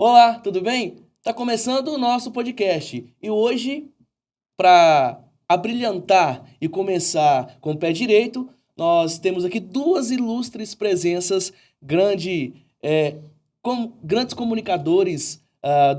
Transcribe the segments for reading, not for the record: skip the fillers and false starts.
Olá, tudo bem? Tá começando o nosso podcast e hoje, para abrilhantar e começar com o pé direito, nós temos aqui duas ilustres presenças, grandes comunicadores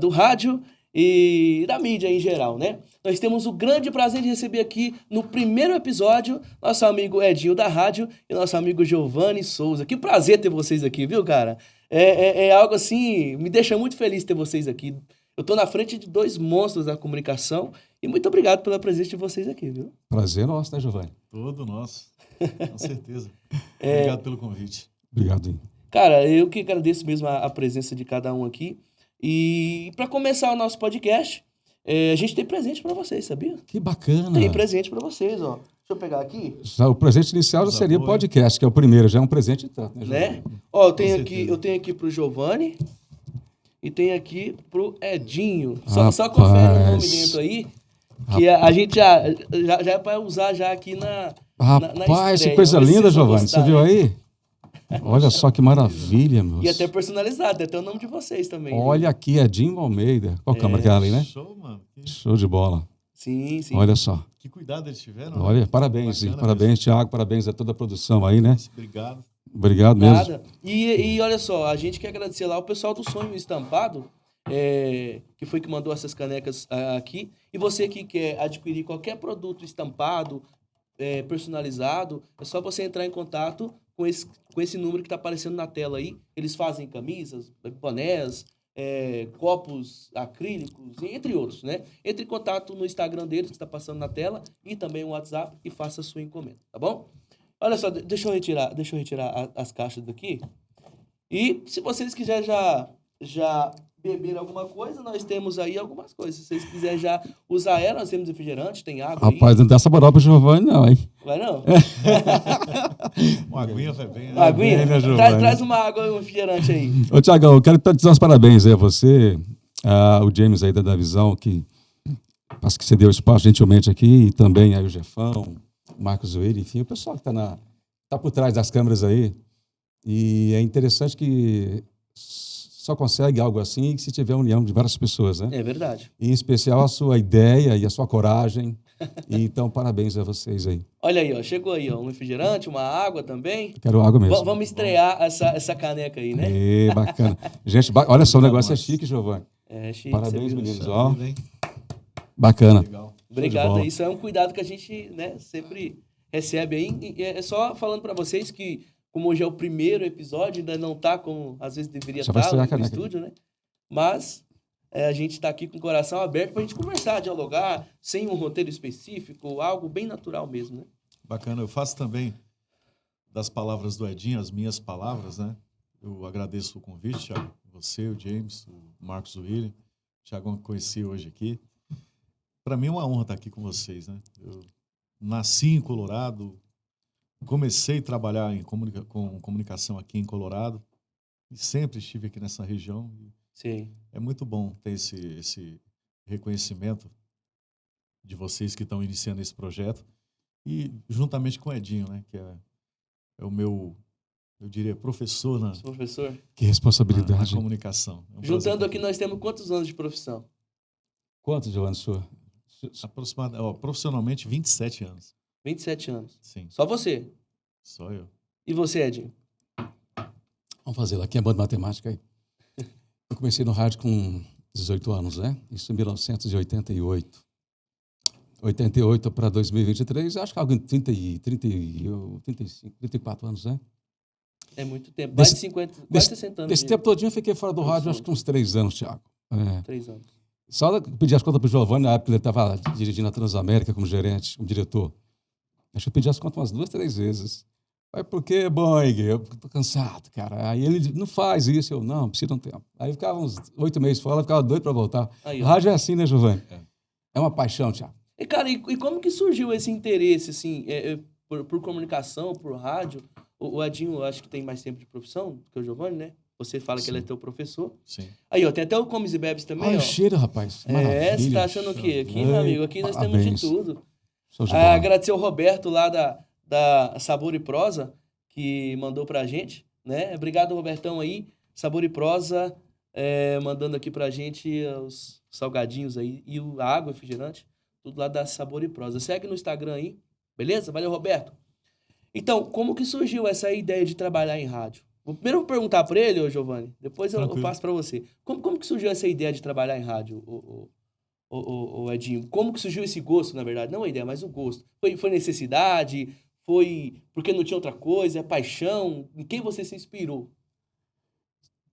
do rádio e da mídia em geral, né? Nós temos o grande prazer de receber aqui no primeiro episódio nosso amigo Edinho da rádio e nosso amigo Giovanni Souza. Que prazer ter vocês aqui, viu, cara? É algo assim, me deixa muito feliz ter vocês aqui. Eu tô na frente de dois monstros da comunicação e muito obrigado pela presença de vocês aqui, viu? Prazer nosso, né, Giovanni? Todo nosso, com certeza. Obrigado pelo convite. Obrigado. Cara, eu que agradeço mesmo a presença de cada um aqui. E para começar o nosso podcast, a gente tem presente para vocês, sabia? Que bacana. Tem presente para vocês, ó. Deixa eu pegar aqui. O presente inicial já seria o podcast, que é o primeiro, já é um presente tanto, né, Giovanni? Né? Ó, eu tenho aqui pro Giovanni e tenho aqui pro Edinho. Só confere o nome dentro aí, que a gente já é para usar já aqui na Rapaz, estreia. que coisa Vamos ver se linda, vocês vão Giovanni. gostar, Você viu né? aí? Olha só que maravilha, meus. E até personalizado, tem até o nome de vocês também. né? Olha aqui, Edinho Almeida. Qual câmera que é ali, né? Show, mano. Show de bola. Sim. Olha só. Que cuidado eles tiveram. né? Olha, parabéns, Bacana parabéns, Thiago, parabéns a toda a produção aí, né? Obrigado. Obrigado mesmo. Nada. E olha só, a gente quer agradecer lá o pessoal do Sonho Estampado, que foi que mandou essas canecas aqui. E você que quer adquirir qualquer produto estampado, personalizado, é só você entrar em contato com esse número que está aparecendo na tela aí. Eles fazem camisas, bonés, copos acrílicos, entre outros, né? Entre em contato no Instagram deles, que está passando na tela, e também o WhatsApp, e faça a sua encomenda, tá bom? Olha só, deixa eu retirar as caixas daqui. E se vocês quiserem já beber alguma coisa, nós temos aí algumas coisas. Se vocês quiserem já usar ela, nós temos refrigerante, tem água Rapaz, não dá essa moral pro Giovanni, não, hein? Vai não? Uma aguinha vai bem, né? Uma aguinha? bem, né, Giovanni? Traz uma água e um refrigerante aí. Ô, Thiagão, eu quero te dizer uns parabéns aí a você, o James aí da Visão, que acho que você deu espaço gentilmente aqui, e também aí o Jefão, o Marcos Zoeira, enfim, o pessoal que tá por trás das câmeras aí. E é interessante que só consegue algo assim se tiver a união de várias pessoas, né? É verdade. E, em especial a sua ideia e a sua coragem. E, então, parabéns a vocês aí. Olha aí, ó, chegou aí, ó, um refrigerante, uma água também. Quero água mesmo. Vamos estrear essa caneca aí, né? Bacana. Gente, olha só, o negócio é chique, Giovanni. É chique. Parabéns, você viu? meninos. Ó, Bem, bacana. legal. Obrigado. bola. Isso é um cuidado que a gente, né, sempre recebe aí. E é só falando para vocês que, como hoje é o primeiro episódio, ainda não tá como às vezes deveria Só vai estar estrear a no caneca. estúdio, né? Mas a gente está aqui com o coração aberto para a gente conversar, dialogar, sem um roteiro específico, algo bem natural mesmo, né? Bacana. Eu faço também das palavras do Edinho, as minhas palavras, né? Eu agradeço o convite, Thiago. Você, o James, o Marcos William, o Thiagão que conheci hoje aqui. Para mim é uma honra estar aqui com vocês, né? Eu nasci em Colorado, comecei a trabalhar com comunicação aqui em Colorado e sempre estive aqui nessa região. Sim. É muito bom ter esse reconhecimento de vocês que estão iniciando esse projeto e juntamente com o Edinho, né, que é o meu, eu diria, professor na Professor, Que responsabilidade. comunicação. É um juntando prazer aqui, nós temos quantos anos de profissão? Quantos, Giovanni, sua? profissionalmente 27 anos. 27 anos. Sim, Só você. só eu. E você, Edinho? Vamos fazer lá. Aqui é bom de matemática aí. Eu comecei no rádio com 18 anos, né? Isso em 1988. 88 para 2023, acho que algo em 35, 34 anos, né? É muito tempo. Mais de Desse- 50, quase Desse, 60 anos. desse tempo todinho eu fiquei fora do rádio, acho que uns 3 anos, Thiago. 3 anos. Só pedi as contas para o Giovanni, na época que ele estava dirigindo a Transamérica como gerente, como diretor. Acho que eu pedi as contas umas 2, 3 vezes. Aí, por que, Boing? Eu tô cansado, cara. Aí ele não faz isso. Eu, não, precisa de um tempo. Aí ficava uns 8 meses fora, ficava doido para voltar. Aí, O ó. rádio é assim, né, Giovanni? É. É uma paixão, Thiago. E, cara, e como que surgiu esse interesse, assim, por comunicação, por rádio? O Edinho, eu acho que tem mais tempo de profissão do que o Giovanni, né? Você fala que Sim. ele é teu professor. Sim. Aí, ó, tem até o Comes e Bebes também, Olha ó. o cheiro, rapaz. Você tá achando o quê? Aqui, meu amigo, aqui nós temos de tudo. Show de bola. Agradecer ao Roberto lá da Sabor e Prosa, que mandou pra gente, né? Obrigado, Robertão aí. Sabor e Prosa, mandando aqui pra gente os salgadinhos aí e a água, refrigerante, tudo lá da Sabor e Prosa. Segue no Instagram aí, beleza? Valeu, Roberto. Então, como que surgiu essa ideia de trabalhar em rádio? Primeiro eu vou perguntar pra ele, ô Giovanni, depois eu Tranquilo. passo pra você. Como que surgiu essa ideia de trabalhar em rádio, ô Edinho? Como que surgiu esse gosto, na verdade? Não a ideia, mas o gosto. Foi necessidade? Foi porque não tinha outra coisa? É paixão? Em quem você se inspirou?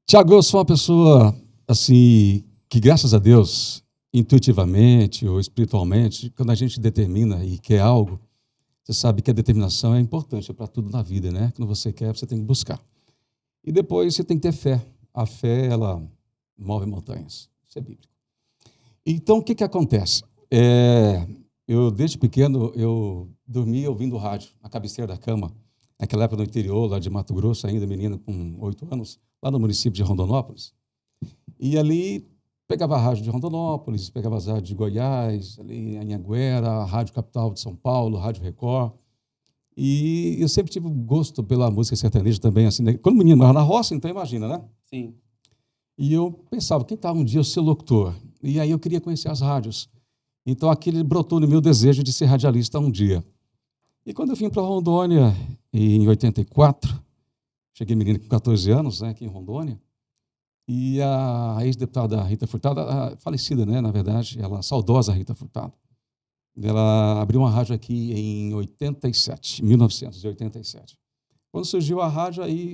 Tiago, eu sou uma pessoa, assim, que graças a Deus, intuitivamente ou espiritualmente, quando a gente determina e quer algo, você sabe que a determinação é importante para tudo na vida, né? Quando você quer, você tem que buscar. E depois você tem que ter fé. A fé, ela move montanhas. Isso é bíblico. Então, o que acontece? Eu, desde pequeno, eu dormia ouvindo rádio na cabeceira da cama. Naquela época no interior, lá de Mato Grosso, ainda menino com 8 anos, lá no município de Rondonópolis. E ali pegava a rádio de Rondonópolis, pegava as rádios de Goiás, ali em Anhanguera, a Rádio Capital de São Paulo, Rádio Record. E eu sempre tive gosto pela música sertaneja também, assim, né? Quando o menino morava na roça, então imagina, né? Sim. E eu pensava, quem tal um dia eu ser locutor? E aí eu queria conhecer as rádios. Então aquele brotou no meu desejo de ser radialista um dia. E quando eu vim para Rondônia, em 84, cheguei menino com 14 anos, né, aqui em Rondônia, e a ex-deputada Rita Furtado, a falecida, né, na verdade, ela, a saudosa Rita Furtado, ela abriu uma rádio aqui em 1987. Quando surgiu a rádio, aí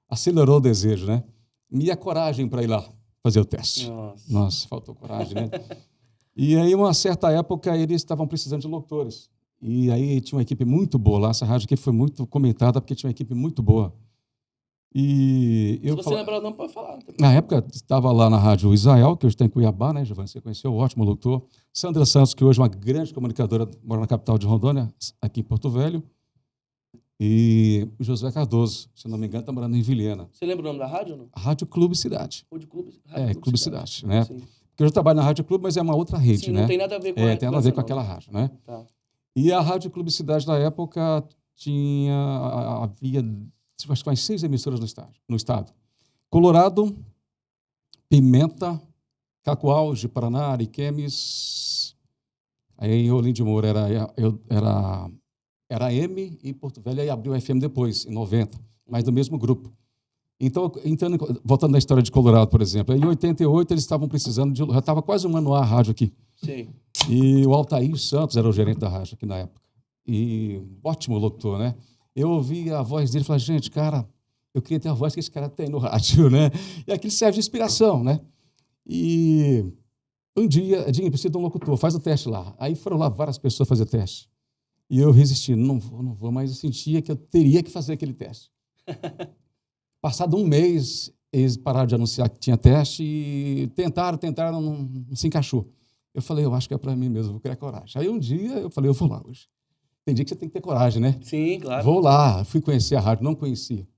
acelerou o desejo, né? E a coragem para ir lá fazer o teste. Nossa, faltou coragem, né? E aí, uma certa época, eles estavam precisando de locutores. E aí tinha uma equipe muito boa lá. Essa rádio aqui foi muito comentada porque tinha uma equipe muito boa. E Se você lembrar o nome, pode falar. Na época, estava lá na Rádio Israel, que hoje está em Cuiabá, né, Giovanni? Você conheceu, ótimo locutor. Sandra Santos, que hoje é uma grande comunicadora, mora na capital de Rondônia, aqui em Porto Velho. E o Josué Cardoso, se não me engano, está morando em Vilhena. Você lembra o nome da rádio ou não? Rádio Clube Cidade. Clube Cidade, né? Sim. Porque eu já trabalho na Rádio Clube, mas é uma outra rede, Sim, né? não tem nada a ver com tem nada a ver com aquela rádio, né? Tá. E a Rádio Clube Cidade, na época, havia, acho que umas 6 emissoras no estado. Colorado, Pimenta, Cacoal, de Paraná, Ariquemes. Aí em Olinda de Moura era M e Porto Velho, aí abriu a FM depois, em 90, mas do mesmo grupo. Então, voltando na história de Colorado, por exemplo, em 88 eles estavam precisando de... Já estava quase um ano a rádio aqui. Sim. E o Altair Santos era o gerente da rádio aqui na época. E ótimo locutor, né? Eu ouvi a voz dele e falei, gente, cara, eu queria ter a voz que esse cara tem no rádio, né? E aquilo serve de inspiração, né? E um dia, Edinho, precisa de um locutor, faz o teste lá. Aí foram lá várias pessoas fazer teste. E eu resisti, não vou, mas eu sentia que eu teria que fazer aquele teste. Passado um mês, eles pararam de anunciar que tinha teste e tentaram, não se encaixou. Eu falei, eu acho que é para mim mesmo, vou criar coragem. Aí um dia eu falei, eu vou lá hoje. Tem dia que você tem que ter coragem, né? Sim, claro. Vou lá, fui conhecer a rádio, não conhecia.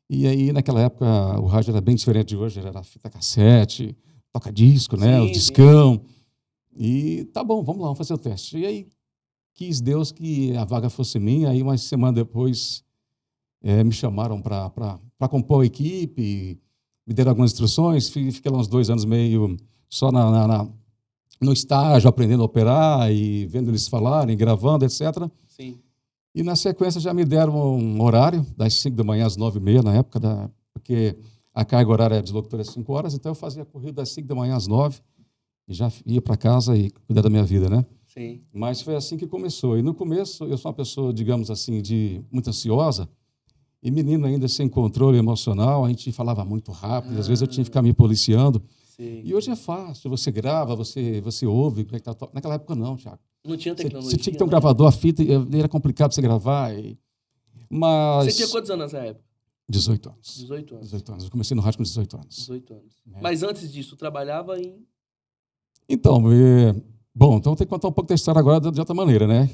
E aí, naquela época, o rádio era bem diferente de hoje, era fita cassete, toca-disco, né? Sim, o discão. Sim. E tá bom, vamos lá, vamos fazer o teste. E aí, quis Deus que a vaga fosse minha, aí uma semana depois me chamaram para compor a equipe, me deram algumas instruções, fiquei lá uns 2 anos meio só no estágio, aprendendo a operar e vendo eles falarem, gravando, etc. Sim. E na sequência já me deram um horário, das 5 da manhã às 9h30, na época, porque a carga horária de locutor é 5 horas, então eu fazia a corrida das 5 da manhã às 9 e já ia para casa e cuidar da minha vida, né? Sim. Mas foi assim que começou. E no começo, eu sou uma pessoa, digamos assim, muito ansiosa, e menino ainda sem controle emocional, a gente falava muito rápido, às vezes eu tinha que ficar me policiando. Sim. E hoje é fácil, você grava, você ouve. Naquela época não, Thiago. Não tinha tecnologia. Você tinha que ter um gravador, a fita, era complicado você gravar. Mas... Você tinha quantos anos nessa época? 18 anos. 18 anos. 18 anos. Eu comecei no rádio com 18 anos. 18 anos. Mas antes disso, trabalhava em... Então, bom, então eu tenho que contar um pouco da história agora de outra maneira, né?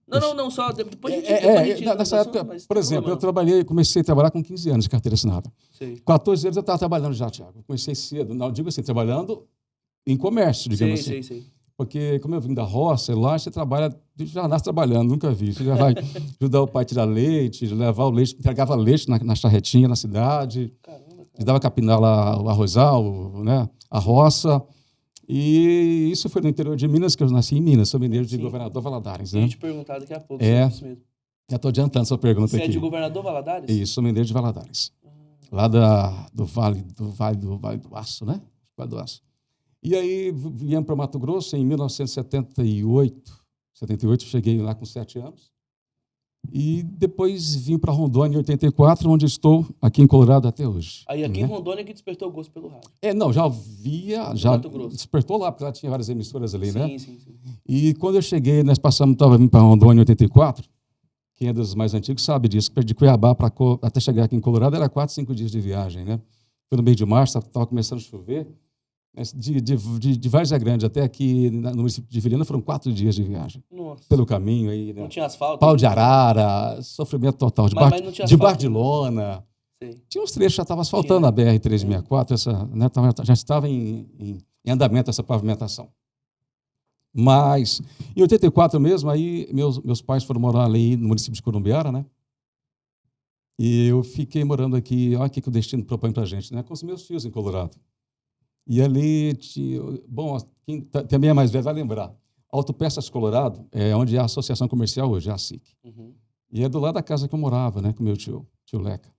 Não, só depois a gente... Nessa época, por exemplo, comecei a trabalhar com 15 anos de carteira assinada. Sei. 14 anos eu estava trabalhando já, Thiago. Comecei cedo, não digo assim, trabalhando em comércio, digamos assim. Sei. Porque, como eu vim da roça, lá você trabalha, já nasce trabalhando, nunca vi. Você já vai ajudar o pai a tirar leite, levar o leite, entregava leite na charretinha na cidade. Caramba. Ajudava a capinar lá o arrozal, né? A roça. E isso foi no interior de Minas, que eu nasci em Minas. Sou mineiro de Sim. Governador Valadares. Eu Né? ia te perguntar daqui a pouco É. sobre isso mesmo. Já estou adiantando sua pergunta Você aqui. é de Governador Valadares? Isso, sou mineiro de Valadares. Lá do Vale do Aço, né? Vale do Aço. E aí viemos para Mato Grosso em 1978. 78, cheguei lá com 7 anos. E depois vim para Rondônia em 84, onde estou aqui em Colorado até hoje. Aí aqui né? em Rondônia que despertou o gosto pelo rádio. Não, já via, já Mato Grosso. despertou lá, porque lá tinha várias emissoras ali, né? Sim. E quando eu cheguei, nós passamos, estava vindo para Rondônia em 84, quem é dos mais antigos sabe disso, de Cuiabá até chegar aqui em Colorado era 4, 5 dias de viagem, né? Foi no meio de março, estava começando a chover, de Várzea Grande até aqui no município de Vilhena foram 4 dias de viagem. Nossa. Pelo caminho aí, né? Não tinha asfalto? Pau de arara, sofrimento total, Mas não tinha de bar asfalto de lona. Sei. Tinha uns trechos, já estava asfaltando a BR-364, né, já estava em andamento essa pavimentação. Mas, em 84 mesmo, aí meus pais foram morar ali no município de Corumbiara, né? E eu fiquei morando aqui, olha o que o destino propõe para a gente, né? Com os meus filhos em Colorado. E ali, bom, quem também é mais velho vai lembrar, Autopeças Colorado é onde é a associação comercial hoje, é a SIC. Uhum. E é do lado da casa que eu morava, né, com meu tio Leca.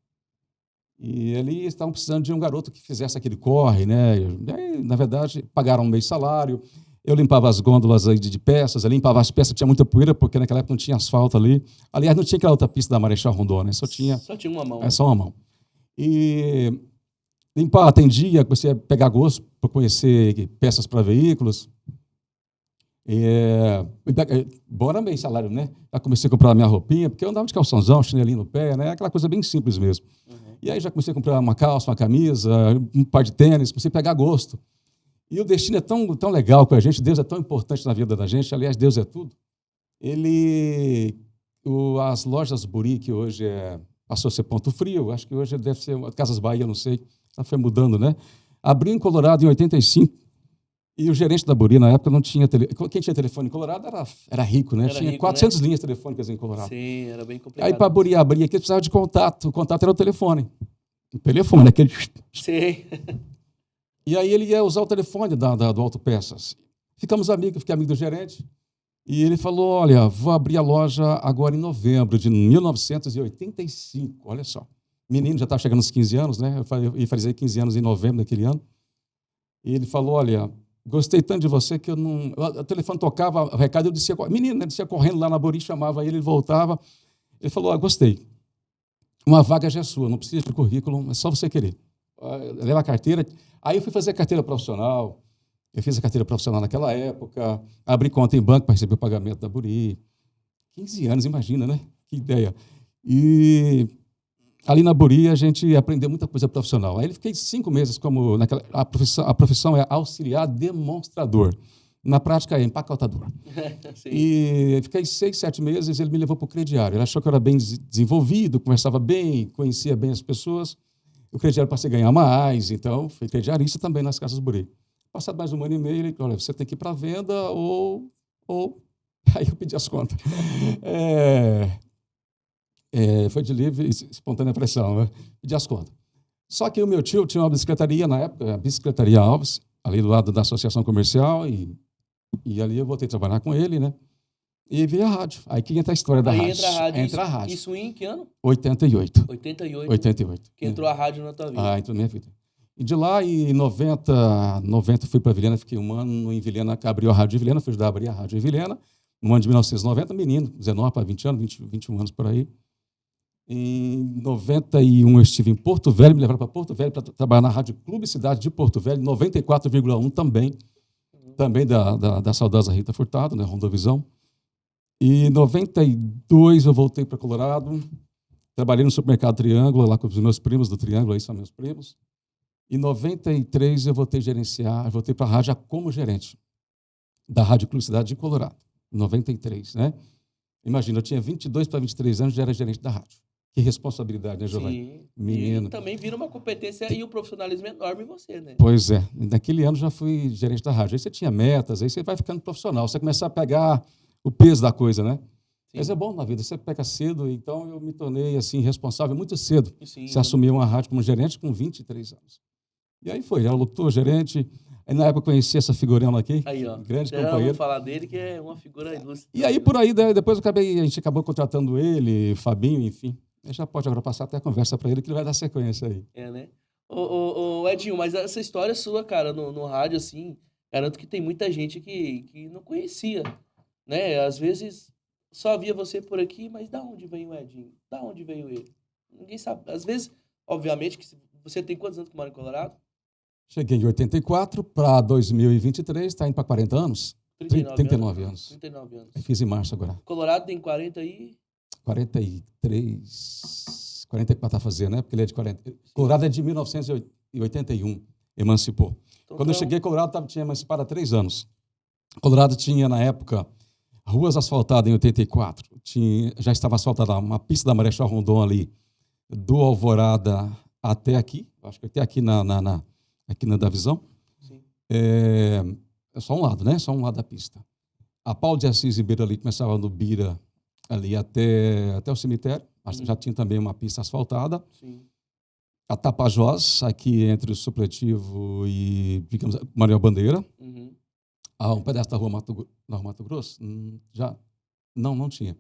E ali estavam precisando de um garoto que fizesse aquele corre, né? E aí, na verdade, pagaram um mês de salário. Eu limpava as gôndolas aí de peças, eu limpava as peças, tinha muita poeira, porque naquela época não tinha asfalto ali. Aliás, não tinha aquela outra pista da Marechal Rondon, né? Só tinha uma mão. só uma mão. E limpar, atendia, comecei a pegar gosto para conhecer peças para veículos. Bora meio salário, né? Já comecei a comprar a minha roupinha, porque eu andava de calçãozão, chinelinho no pé, né? Aquela coisa bem simples mesmo. Uhum. E aí já comecei a comprar uma calça, uma camisa, um par de tênis, comecei a pegar gosto. E o destino é tão legal com a gente, Deus é tão importante na vida da gente, aliás, Deus é tudo. As lojas Buri, que hoje passou a ser Ponto Frio, acho que hoje deve ser Casas Bahia, não sei, ela foi mudando, né? Abriu em Colorado em 85, e o gerente da Buri, na época, não tinha telefone. Quem tinha telefone em Colorado era rico, né? Tinha 400 linhas telefônicas em Colorado. Sim, era bem complicado. Aí, para a Buri abrir aqui, precisava de contato. O contato era o telefone. O telefone, aquele... Sim. E aí ele ia usar o telefone do Autopeças. Ficamos amigos, fiquei amigo do gerente. E ele falou, olha, vou abrir a loja agora em novembro de 1985. Olha só. Menino, já estava chegando nos 15 anos, né? Eu ia fazer 15 anos em novembro daquele ano. E ele falou, olha, gostei tanto de você que eu não... O telefone tocava, o recado, eu descia... Menino, né? Descia correndo lá na Buri, chamava ele voltava. Ele falou, gostei. Uma vaga já é sua, não precisa de currículo, é só você querer. Leva a carteira. Aí eu fui fazer a carteira profissional. Eu fiz a carteira profissional naquela época. Abri conta em banco para receber o pagamento da Buri. 15 anos, imagina, né? Que ideia. E ali na Buri a gente aprendeu muita coisa profissional. Aí eu fiquei 5 meses como... A profissão é auxiliar demonstrador. Na prática é empacotador. E fiquei 6, 7 meses, ele me levou para o crediário. Ele achou que eu era bem desenvolvido, conversava bem, conhecia bem as pessoas. O crediário passei a ganhar mais, então fui crediarista também nas Casas Buri. Passado mais 1 ano e meio, ele falou, olha, você tem que ir para a venda ou... Aí eu pedi as contas. Foi de livre, espontânea pressão, né? Pedi as contas. Só que o meu tio tinha uma bicicletaria na época, a Bicicletaria Alves, ali do lado da Associação Comercial, e ali eu voltei a trabalhar com ele, né? E vi a rádio. Aí que entra a história da rádio. Entra a rádio. Isso em que ano? 88. 88. Que entrou a rádio na tua vida. Entrou na minha vida. E de lá, em 90 fui para Vilhena, fiquei 1 ano em Vilhena, abriu a rádio de Vilhena, fui ajudar a abrir a rádio em Vilhena. No ano de 1990, menino, 19 para 20 anos, 21 anos por aí. Em 91 eu estive em Porto Velho, me levaram para Porto Velho para trabalhar na Rádio Clube Cidade de Porto Velho, 94,1 também da saudosa Rita Furtado, né, Rondovisão. E em 92 eu voltei para Colorado, trabalhei no supermercado Triângulo, lá com os meus primos do Triângulo, aí são meus primos. Em 93 eu voltei para a rádio como gerente da Rádio Clube Cidade de Colorado, em 93, né? Imagina, eu tinha 22 para 23 anos, já era gerente da rádio. Que responsabilidade, né, Giovanni? Sim. Menino. E também vira uma competência e o profissionalismo enorme em você, né? Pois é. Naquele ano já fui gerente da rádio. Aí você tinha metas, aí você vai ficando profissional. Você começa a pegar o peso da coisa, né? Mas é bom na vida, você peca cedo, então eu me tornei assim responsável muito cedo. Sim, Você assumiu uma rádio como gerente com 23 anos. E aí foi, era locutor, gerente. Aí na época eu conheci essa figurona aqui, aí, ó. grande Já vamos companheiro. falar dele, que é uma figura ilustre. E aí por aí, depois a gente acabou contratando ele, Fabinho, enfim. A gente já pode agora passar até a conversa para ele, que ele vai dar sequência aí. É, né? Ô, Edinho, mas essa história sua, cara, no rádio, assim, garanto que tem muita gente que não conhecia, né? Às vezes só via você por aqui, mas da onde veio o Edinho? Da onde veio ele? Ninguém sabe. Às vezes, obviamente, que você tem quantos anos que mora em Colorado? Cheguei em 84 para 2023, está indo para 40 anos? 39 anos. 39 anos. Eu fiz em março agora. Colorado tem 40 aí? 43, 44 a fazer, né? Porque ele é de 40. Colorado é de 1981, emancipou. Então, Quando eu cheguei, Colorado tinha emancipado há 3 anos. Colorado tinha, na época, ruas asfaltadas em 84. Já estava asfaltada uma pista da Marechal Rondon ali, do Alvorada até aqui, acho que até aqui aqui na Davizão. Sim. É só um lado, né? Só um lado da pista. A Paulo de Assis e Bira ali, começava no Bira, ali até o cemitério. Já tinha também uma pista asfaltada. Sim. A Tapajós, aqui entre o Supletivo e, digamos, Manuel Bandeira. Uhum. Um pedaço da rua Mato Grosso? Já não tinha.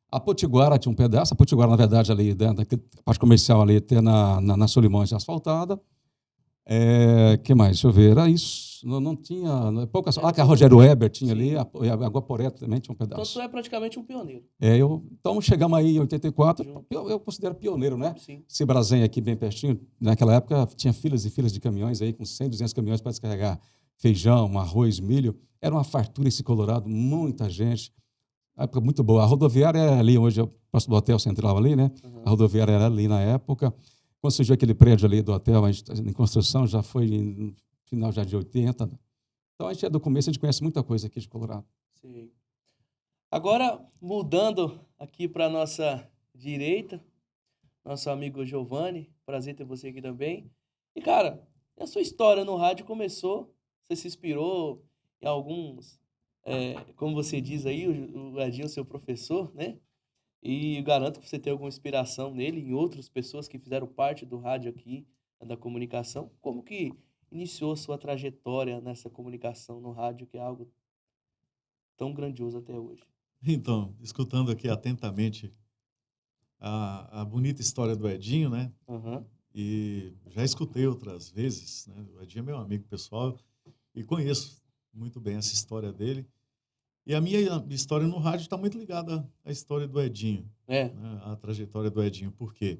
A Potiguara tinha um pedaço. A Potiguara, na verdade, ali dentro da parte comercial, ali até na Solimões asfaltada. Que mais? Deixa eu ver. Era isso. Não tinha. Poucas. Que a Rogério Weber tinha. Sim. Ali. A Guaporé também tinha um pedaço. Então, tu é praticamente um pioneiro. Então, chegamos aí em 84. Eu considero pioneiro, né? Sim. Esse Brasem aqui, bem pertinho. Naquela época, tinha filas e filas de caminhões aí, com 100, 200 caminhões para descarregar feijão, arroz, milho. Era uma fartura esse Colorado, muita gente. A época muito boa. A rodoviária era ali, hoje é próximo do Hotel Central ali, né? Uhum. A rodoviária era ali na época. Quando surgiu aquele prédio ali do hotel, a gente, em construção, já foi no final já de 80. Então, a gente é do começo, a gente conhece muita coisa aqui de Colorado. Sim. Agora, mudando aqui para a nossa direita, nosso amigo Giovanni, prazer ter você aqui também. E, cara, a sua história no rádio começou, você se inspirou em alguns, como você diz aí, o Edinho, seu professor, né? E eu garanto que você tem alguma inspiração nele, em outras pessoas que fizeram parte do rádio aqui, da comunicação. Como que iniciou sua trajetória nessa comunicação no rádio, que é algo tão grandioso até hoje? Então, escutando aqui atentamente a bonita história do Edinho, né? Uhum. E já escutei outras vezes, né? O Edinho é meu amigo pessoal e conheço muito bem essa história dele. E a minha história no rádio está muito ligada à história do Edinho, né? A trajetória do Edinho. Por quê?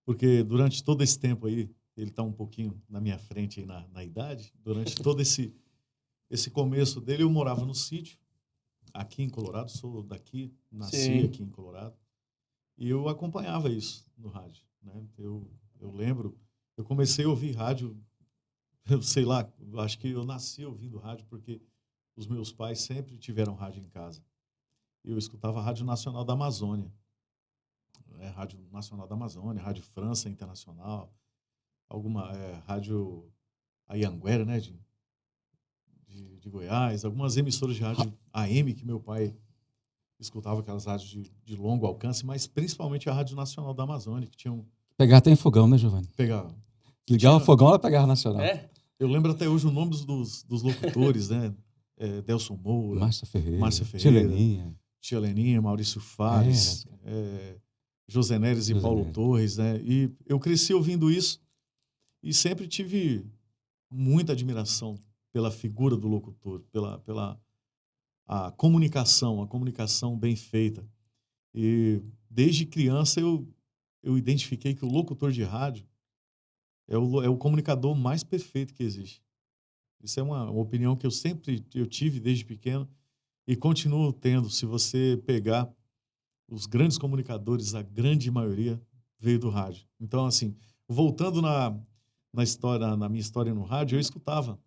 Porque durante todo esse tempo aí, ele está um pouquinho na minha frente aí na idade, durante todo esse começo dele, eu morava no sítio, aqui em Colorado, sou daqui, nasci Sim. aqui em Colorado, e eu acompanhava isso no rádio, né? Eu lembro, eu comecei a ouvir rádio, eu sei lá, acho que eu nasci ouvindo rádio porque os meus pais sempre tiveram rádio em casa. Eu escutava a Rádio Nacional da Amazônia, Rádio Nacional da Amazônia, Rádio França Internacional, alguma rádio Anhanguera, né, de Goiás, algumas emissoras de rádio AM que meu pai escutava, aquelas rádios de longo alcance, mas principalmente a Rádio Nacional da Amazônia, que tinha Pegava até em fogão, né, Giovanni? Pegava. Ligava o fogão, ela pegava Nacional. Eu lembro até hoje o nome dos locutores, né? Delson Moura, Márcia Ferreira, Tia Leninha, Maurício Fares, José Neres e Paulo Torres, né? E eu cresci ouvindo isso e sempre tive muita admiração pela figura do locutor, pela a comunicação bem feita. E desde criança eu identifiquei que o locutor de rádio é o comunicador mais perfeito que existe. Isso é uma opinião que eu tive desde pequeno e continuo tendo. Se você pegar os grandes comunicadores, a grande maioria veio do rádio. Então, assim, voltando na minha história no rádio, eu escutava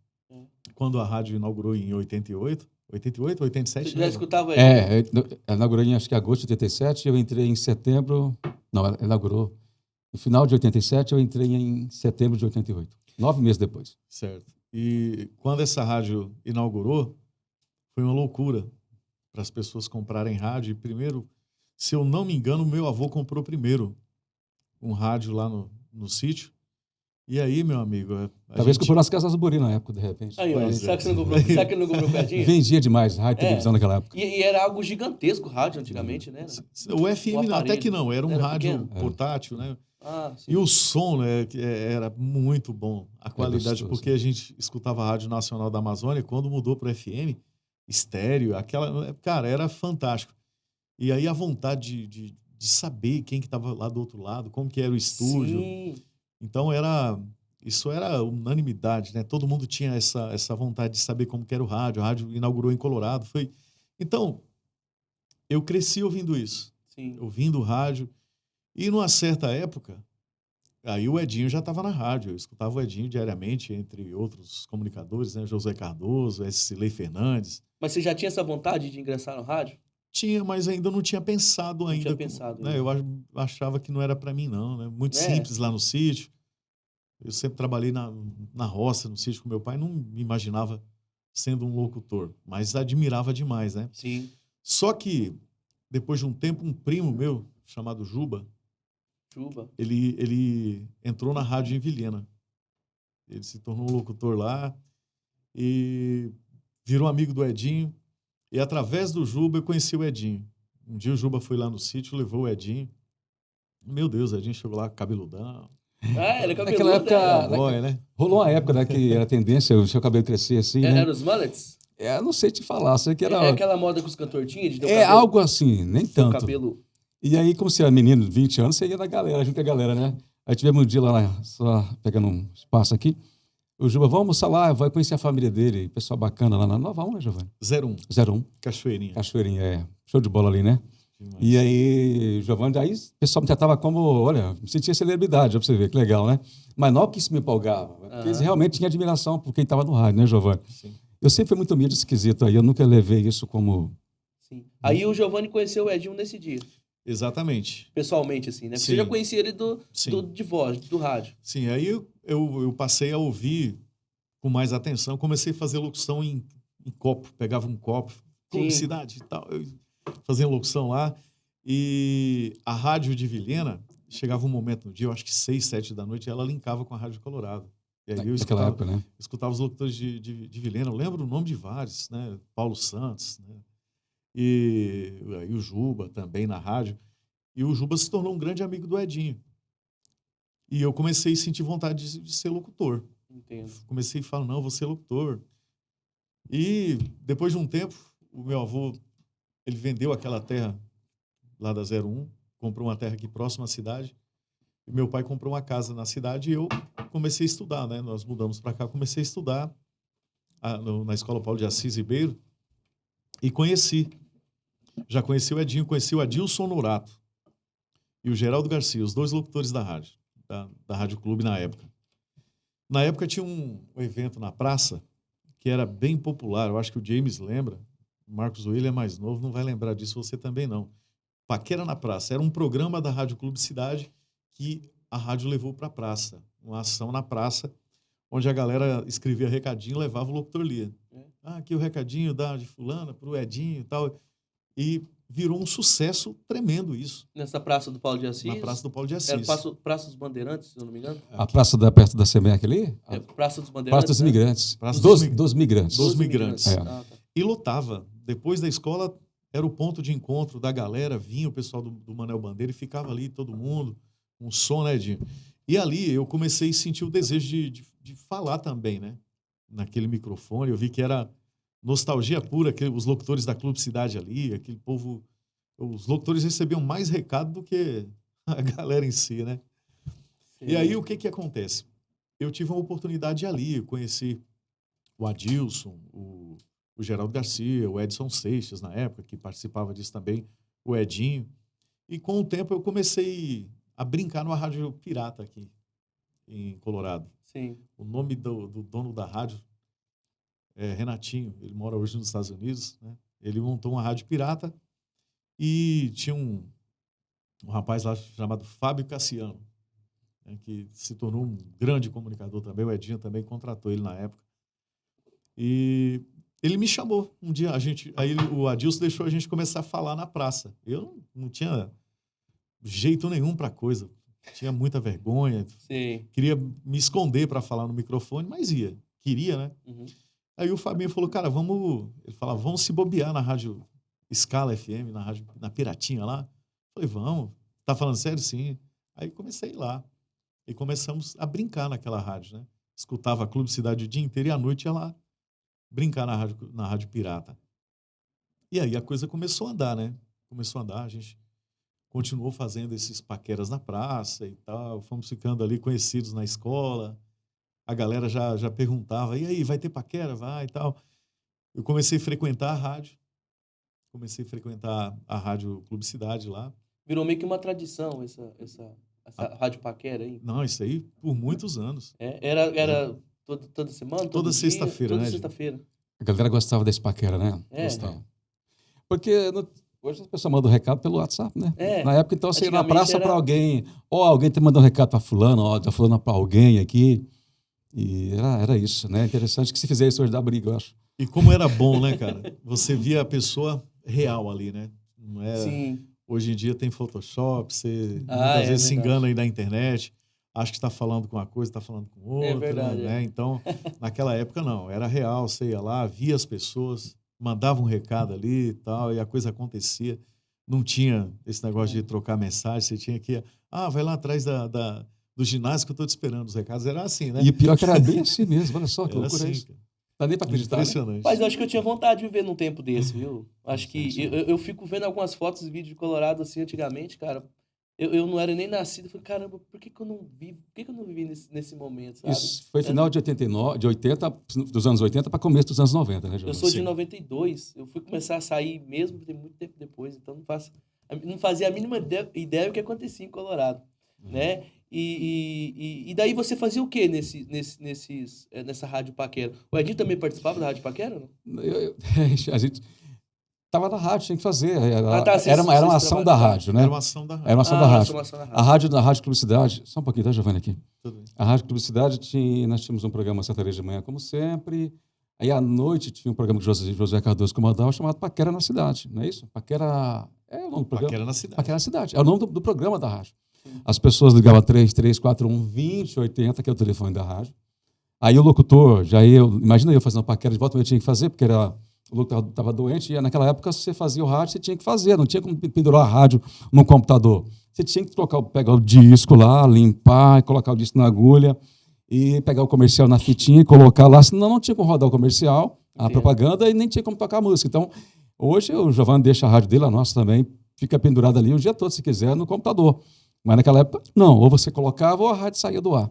quando a rádio inaugurou em 88 ou 87. Você já escutava aí? Inaugurou em, acho que agosto de 87, eu entrei em setembro... Não, ela inaugurou no final de 87, eu entrei em setembro de 88. 9 meses depois. Certo. E quando essa rádio inaugurou, foi uma loucura para as pessoas comprarem rádio. E primeiro, se eu não me engano, meu avô comprou primeiro um rádio lá no sítio. E aí, meu amigo... Talvez comprou nas casas do Buri na época, de repente. Aí, ó, Pois será é. que você não comprou? Será que ele não comprou pedinha? Vendia demais rádio e televisão naquela época. E era algo gigantesco o rádio antigamente, né? O FM não, até que não, era um rádio pequeno? portátil, né? Ah, sim. E o som, né, era muito bom. A qualidade, gostoso. porque a gente escutava a Rádio Nacional da Amazônia, quando mudou para FM, estéreo, cara, era fantástico. E aí a vontade de saber quem que estava lá do outro lado, como que era o estúdio. Sim. Então isso era unanimidade, né? Todo mundo tinha essa vontade de saber como que era o rádio. A rádio inaugurou em Colorado, Então, eu cresci ouvindo isso, Sim. ouvindo rádio. E numa certa época, aí o Edinho já estava na rádio. Eu escutava o Edinho diariamente, entre outros comunicadores, né? José Cardoso, Cicilei Fernandes. Mas você já tinha essa vontade de ingressar no rádio? Tinha, mas ainda não tinha pensado ainda. Tinha pensado né? ainda. Eu achava que não era para mim, não. Né? Muito É. simples lá no sítio. Eu sempre trabalhei na roça, no sítio com meu pai. Não me imaginava sendo um locutor, mas admirava demais, né? Sim. Só que, depois de um tempo, um primo meu, chamado Juba, ele entrou na rádio em Vilhena. Ele se tornou um locutor lá e virou amigo do Edinho. E através do Juba eu conheci o Edinho. Um dia o Juba foi lá no sítio, levou o Edinho. Meu Deus, o Edinho chegou lá cabeludão. Ah, ele é cabeludo. Naquela época, Boy, né? rolou uma época, né, que era tendência o seu cabelo crescer assim, né? Era os mullets? Não sei te falar, sei que era... É aquela moda que os cantores tinham? De ter o É cabelo, algo assim, nem o tanto. cabelo... E aí, como você era menino, 20 anos, você ia na galera, junto com a galera, né? Aí tivemos um dia lá, só pegando um espaço aqui, o Juba, vamos almoçar lá, vai conhecer a família dele, pessoal bacana lá na Nova Onda, Giovanni? 01. 01. Cachoeirinha. Cachoeirinha, show de bola ali, né? Demais. E aí, Giovanni, aí o pessoal me tratava como, olha, me sentia celebridade, pra você ver, que legal, né? Mas não que isso me empolgava, porque eles realmente tinham admiração por quem estava no rádio, né, Giovanni? Sim. Eu sempre fui muito humilde, esquisito aí, eu nunca levei isso como... Sim. Aí o Giovanni conheceu o Edinho nesse dia. Exatamente. Pessoalmente, assim, né? Porque Sim. você já conhecia ele Sim. de voz, do rádio. Sim, aí eu passei a ouvir com mais atenção, comecei a fazer locução em copo, pegava um copo, publicidade e tal, eu fazia locução lá, e a rádio de Vilhena, chegava um momento no dia, eu acho que 6, 7 da noite, ela linkava com a Rádio Colorado. E aí eu Naquela época, né? escutava os locutores de Vilhena, eu lembro o nome de vários, né? Paulo Santos, né? E o Juba também na rádio, e o Juba se tornou um grande amigo do Edinho. E eu comecei a sentir vontade de ser locutor. Entendo. Comecei a falar, não, vou ser locutor. E depois de um tempo, o meu avô, ele vendeu aquela terra lá da 01, comprou uma terra aqui próxima à cidade, e meu pai comprou uma casa na cidade, e eu comecei a estudar, né? Nós mudamos para cá, comecei a estudar na Escola Paulo de Assis Ribeiro, e já conheci o Edinho, conheci o Adilson Norato e o Geraldo Garcia, os dois locutores da rádio, da Rádio Clube na época. Na época tinha um evento na praça que era bem popular, eu acho que o James lembra, o Marcos William é mais novo, não vai lembrar disso, você também não. Paquera na Praça, era um programa da Rádio Clube Cidade que a rádio levou para a praça, uma ação na praça, onde a galera escrevia recadinho e levava o locutor lia. Aqui o recadinho de fulana para o Edinho e tal. E virou um sucesso tremendo isso. Nessa Praça do Paulo de Assis? Na Praça do Paulo de Assis. Era Praça dos Bandeirantes, se eu não me engano? A praça perto da SEMEC ali? Praça dos Bandeirantes. Praça dos né? Imigrantes. Praça Dos Migrantes. Dos Migrantes. É. Ah, tá. E lotava. Depois da escola, era o ponto de encontro da galera, vinha o pessoal do Manel Bandeira e ficava ali todo mundo, um som, né, Edinho? E ali eu comecei a sentir o desejo de falar também, né? Naquele microfone, eu vi que era nostalgia pura, os locutores da Clube Cidade ali, aquele povo... Os locutores recebiam mais recado do que a galera em si, né? Sim. E aí, o que acontece? Eu tive uma oportunidade ali, eu conheci o Adilson, o Geraldo Garcia, o Edson Seixas, na época, que participava disso também, o Edinho. E com o tempo eu comecei a brincar numa rádio pirata aqui, em Colorado. Sim. O nome do dono da rádio é Renatinho, ele mora hoje nos Estados Unidos, né? Ele montou uma rádio pirata e tinha um rapaz lá chamado Fábio Cassiano, né, que se tornou um grande comunicador também. O Edinho também contratou ele na época. E ele me chamou um dia, o Adilson deixou a gente começar a falar na praça. Eu não tinha jeito nenhum para coisa, tinha muita vergonha, Sim. queria me esconder para falar no microfone, mas queria, né? Uhum. Aí o Fabinho falou, cara, vamos se bobear na rádio Scala FM, na Piratinha lá. Falei, vamos. Tá falando sério? Sim. Aí comecei a ir lá. E começamos a brincar naquela rádio, né? Escutava Clube Cidade o dia inteiro e à noite ia lá brincar na rádio pirata. E aí a coisa começou a andar, né? Começou a andar, a gente continuou fazendo esses paqueras na praça e tal, fomos ficando ali conhecidos na escola. A galera já perguntava, e aí, vai ter paquera? Vai e tal. Eu comecei a frequentar a rádio. Comecei a frequentar a Rádio Clube Cidade lá. Virou meio que uma tradição essa rádio paquera aí. Não, isso aí por muitos anos. Era toda semana? Toda dia? sexta-feira, Toda né, sexta-feira. A galera gostava desse paquera, né? É. Gostava. Porque hoje a pessoa manda um recado pelo WhatsApp, né? É. Na época, então, você ia na Antigamente praça era- para alguém, alguém te mandou um recado para fulano, tá falando para alguém aqui. E era isso, né? Interessante que se fizer isso hoje dá briga, eu acho. E como era bom, né, cara? Você via a pessoa real ali, né? Não é... Sim. Hoje em dia tem Photoshop, você Ah, muitas vezes se verdade. engana aí na internet, acha que está falando com uma coisa, está falando com outra, verdade, né? Então, naquela época não, era real, você ia lá, via as pessoas, mandava um recado ali e tal, e a coisa acontecia. Não tinha esse negócio de trocar mensagem, você tinha que vai lá atrás do ginásio que eu estou te esperando, os recados eram assim, né? E o pior que era bem assim mesmo, olha só que Era loucura assim, isso. cara. Dá nem para acreditar, né? Impressionante. Mas eu acho que eu tinha vontade de viver num tempo desse, viu? Acho que Sim. eu fico vendo algumas fotos e vídeos de Colorado assim antigamente, cara. Eu não era nem nascido. Eu falei, caramba, por que eu não vivo? Por que eu não vivi nesse momento, sabe? Isso foi final de 89, de 80, dos anos 80 para começo dos anos 90, né, Eu Giovanni? sou de Sim. 92. Eu fui começar a sair mesmo tem muito tempo depois. Então não fazia a mínima ideia do que acontecia em Colorado, né? E daí você fazia o quê nessa Rádio Paquera? O Edinho também participava da Rádio Paquera? Não? A gente estava na rádio, tinha que fazer. vocês Era uma ação da trabalhavam. rádio, né? Era uma ação da rádio. Era uma ação da rádio. Formação da A Rádio Publicidade, só um pouquinho, tá, Giovanni, aqui. Tudo bem. A Rádio Publicidade, nós tínhamos um programa sertanejo de manhã, como sempre. Aí, à noite, tinha um programa que José Cardoso comandava, chamado Paquera na Cidade, não é isso? Paquera é o nome do programa? Paquera na cidade. Paquera na Cidade. É o nome do programa da rádio. As pessoas ligavam 3341-2080, que é o telefone da rádio. Aí o locutor, imagina eu fazendo paquera de volta, eu tinha que fazer, porque o locutor estava doente, e naquela época você fazia o rádio, você tinha que fazer, não tinha como pendurar a rádio no computador. Você tinha que pegar o disco lá, limpar, colocar o disco na agulha, e pegar o comercial na fitinha e colocar lá, senão não tinha como rodar o comercial, a propaganda, e nem tinha como tocar a música. Então, hoje o Giovanni deixa a rádio dele, a nossa também, fica pendurada ali o dia todo, se quiser, no computador. Mas naquela época, não. Ou você colocava ou a rádio saía do ar.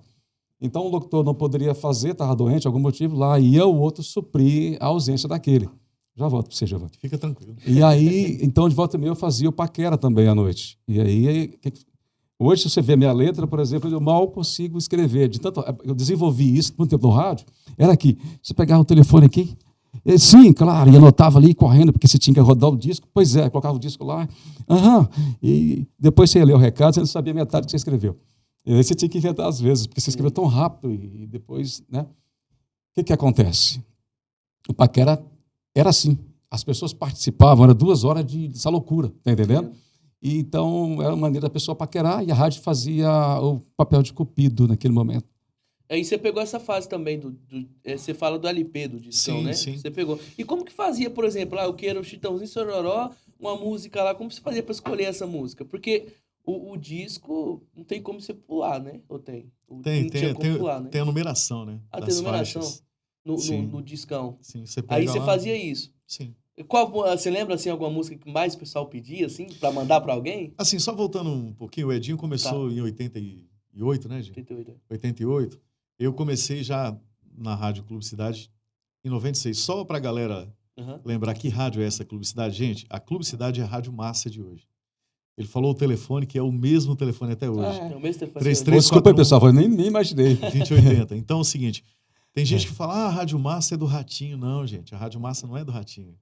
Então o locutor não poderia fazer, estava doente, algum motivo, lá ia o outro suprir a ausência daquele. Já volto para você, Giovanni. Fica tranquilo. E aí, então, de volta e meia, eu fazia o paquera também à noite. E aí, hoje, se você vê a minha letra, por exemplo, eu mal consigo escrever. De tanto, eu desenvolvi isso muito tempo no rádio. Era aqui. Você pegava o telefone aqui. Sim, claro, e anotava ali correndo, porque você tinha que rodar o disco. Pois é, colocava o disco lá. E depois você ia ler o recado, você não sabia metade do que você escreveu. E aí você tinha que inventar às vezes, porque você escreveu tão rápido e depois, né? O que acontece? O paquera era assim. As pessoas participavam, era 2 horas dessa loucura, tá entendendo? E, então, era uma maneira da pessoa paquerar e a rádio fazia o papel de cupido naquele momento. Aí você pegou essa fase também você fala do LP, do discão, Sim, né? sim. Você pegou. E como que fazia, por exemplo, eu quero o Chitãozinho Chororó, uma música lá, como você fazia para escolher essa música? Porque o disco não tem como você pular, né? Ou tem? Não tinha como pular, né? Tem a numeração, né? Tem das numeração faixas. no discão. Sim, você pega Aí você lá, fazia isso. Sim. Você lembra, assim, alguma música que mais o pessoal pedia, assim, para mandar para alguém? Assim, só voltando um pouquinho, o Edinho começou em 88, né, gente? 88. 88. Eu comecei já na Rádio Clube Cidade em 96. Só para a galera lembrar que rádio é essa Clube Cidade. Gente, a Clube Cidade é a Rádio Massa de hoje. Ele falou o telefone, que é o mesmo telefone até hoje. É o mesmo telefone. 3341 Desculpa aí, pessoal, eu nem imaginei. 2080. Então é o seguinte, tem gente que fala, a Rádio Massa é do Ratinho. Não, gente, a Rádio Massa não é do Ratinho.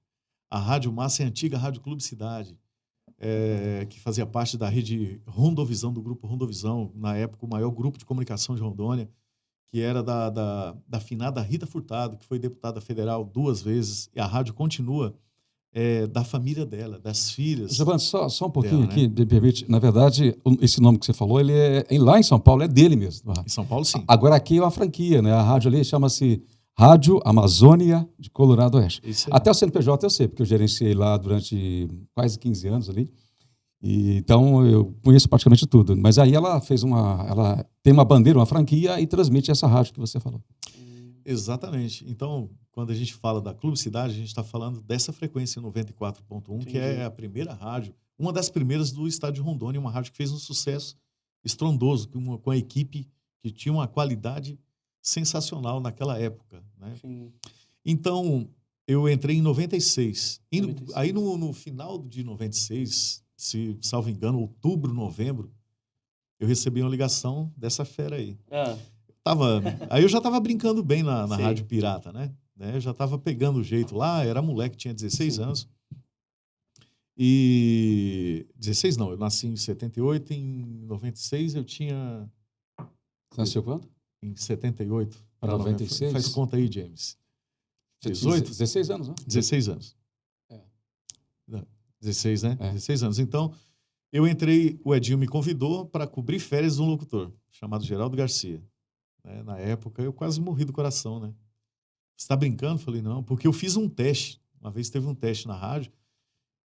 A Rádio Massa é a antiga Rádio Clube Cidade, que fazia parte da rede Rondovisão, do grupo Rondovisão, na época o maior grupo de comunicação de Rondônia, que era da finada Rita Furtado, que foi deputada federal 2 vezes, e a rádio continua, da família dela, das filhas. Giovanni, só um pouquinho dela, aqui, né? me permite. Na verdade, esse nome que você falou, ele lá em São Paulo, é dele mesmo. Em São Paulo, sim. Agora aqui é uma franquia, né? A rádio ali chama-se Rádio Amazônia de Colorado Oeste. Isso aí. Até o CNPJ eu sei, porque eu gerenciei lá durante quase 15 anos ali. E, então eu conheço praticamente tudo. Mas aí ela tem uma bandeira, uma franquia e transmite essa rádio que você falou. Exatamente. Então, quando a gente fala da Clube Cidade, a gente está falando dessa frequência 94.1, que é a primeira rádio, uma das primeiras do estado de Rondônia, uma rádio que fez um sucesso estrondoso, com a equipe que tinha uma qualidade sensacional naquela época, né? Sim. Então, eu entrei em 96. 96. Aí, no final de 96, se salvo engano, outubro, novembro, eu recebi uma ligação dessa fera aí. Aí eu já estava brincando bem na Sei. Rádio Pirata, né? Eu já estava pegando o jeito lá, era moleque, tinha 16 anos. E 16 não, eu nasci em 78, em 96 eu tinha... Nasceu quando? Em 78. Para 96? Faz conta aí, James. Você tinha 18? 16 anos, né? 16 anos. É. Não, 16, né? É. 16 anos. Então, eu entrei, o Edinho me convidou para cobrir férias de um locutor, chamado Geraldo Garcia. Na época, eu quase morri do coração, né? Você está brincando? Falei, não, porque eu fiz um teste. Uma vez teve um teste na rádio,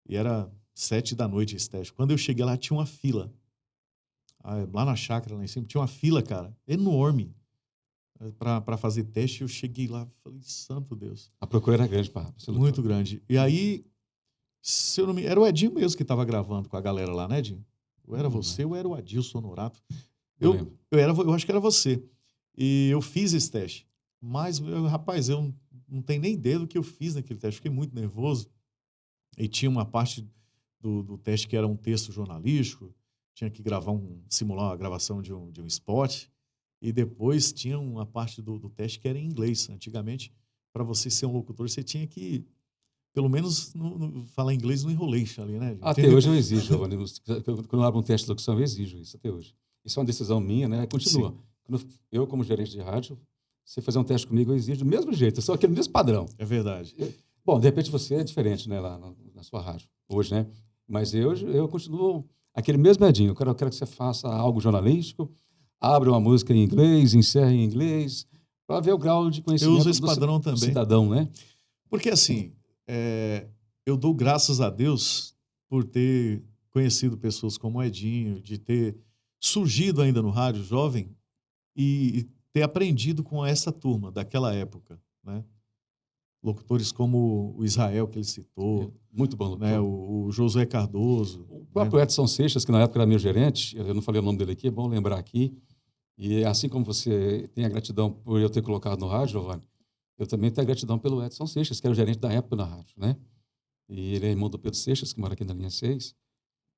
e era 7 da noite esse teste. Quando eu cheguei lá, tinha uma fila. Lá na chácara, lá em cima, tinha uma fila, cara, enorme, para fazer teste. Eu cheguei lá, falei, santo Deus. A procura era grande, pá. Muito grande. E aí, se eu não me... era o Edinho mesmo que estava gravando com a galera lá, né, Edinho? Ou era você, ou era o Adilson Honorato. Eu acho que era você. E eu fiz esse teste. Mas, rapaz, eu não tenho nem ideia do que eu fiz naquele teste. Fiquei muito nervoso. E tinha uma parte do teste que era um texto jornalístico. Tinha que simular a gravação de um spot. E depois tinha uma parte do teste que era em inglês. Antigamente, para você ser um locutor, você tinha que, pelo menos, falar inglês no enrolation ali, né? Até hoje eu exijo, Giovanni. Quando eu abro um teste de locução, eu exijo isso até hoje. Isso é uma decisão minha, né? Continua. Sim. Eu, como gerente de rádio, você fazer um teste comigo, eu exijo do mesmo jeito. Eu sou aquele mesmo padrão. É verdade. Bom, de repente você é diferente, né, lá na sua rádio, hoje, né? Mas eu continuo aquele mesmo Edinho. Eu quero que você faça algo jornalístico, abra uma música em inglês, encerre em inglês, para ver o grau de conhecimento eu uso esse padrão também. do cidadão, né? Porque, assim, eu dou graças a Deus por ter conhecido pessoas como o Edinho, de ter surgido ainda no rádio jovem e ter aprendido com essa turma daquela época, né? Locutores como o Israel, que ele citou. Muito bom locutor. Né? O Josué Cardoso. O próprio Edson Seixas, que na época era meu gerente, eu não falei o nome dele aqui, é bom lembrar aqui. E assim como você tem a gratidão por eu ter colocado no rádio, Giovanni, eu também tenho a gratidão pelo Edson Seixas, que era o gerente da época na rádio, né? E ele é irmão do Pedro Seixas, que mora aqui na linha 6.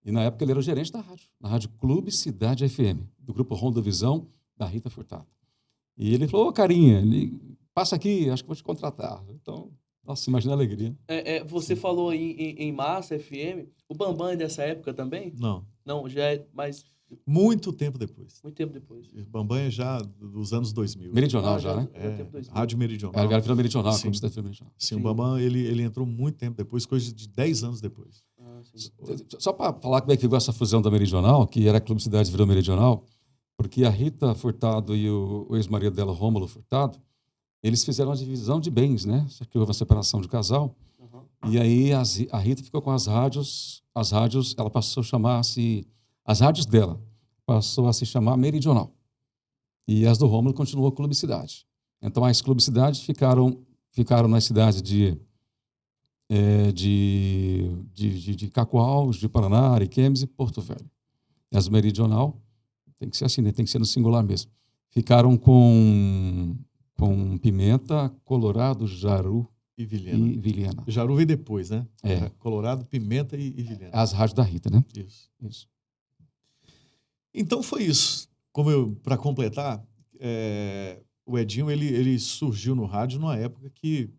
E na época ele era o gerente da rádio, na Rádio Clube Cidade FM, do grupo Rondovisão, da Rita Furtado. E ele falou, carinha, passa aqui, acho que vou te contratar. Então, nossa, imagina a alegria. Você falou em Massa FM, o Bambam é dessa época também? Não. Não, já é mais... Muito tempo depois. Muito tempo depois. Bambam é já dos anos 2000. Meridional já, né? Rádio Meridional. Ela virou Meridional, sim. Como você está Meridional. Sim, o Bambam, ele entrou muito tempo depois, coisa de 10 anos depois. Só para falar como é que ficou essa fusão da Meridional, que era Clube Cidade virou Meridional, porque a Rita Furtado e o ex-marido dela, Rômulo Furtado, eles fizeram uma divisão de bens, né? Que houve uma separação de casal. Uhum. E aí a Rita ficou com as rádios, ela passou a chamar-se, as rádios dela, passou a se chamar Meridional. E as do Rômulo continuou Clube Cidade. Então as Clube Cidade ficaram nas cidades de Cacoal, de Paraná, Ariquemes e Porto Velho. E as Meridional, tem que ser assim, né? Tem que ser no singular mesmo. Ficaram com Pimenta, Colorado, Jaru e Vilhena. Jaru veio depois, né? Colorado, Pimenta e Vilhena. As rádios da Rita, né? Isso. Então foi isso. Para completar, o Edinho ele surgiu no rádio numa época que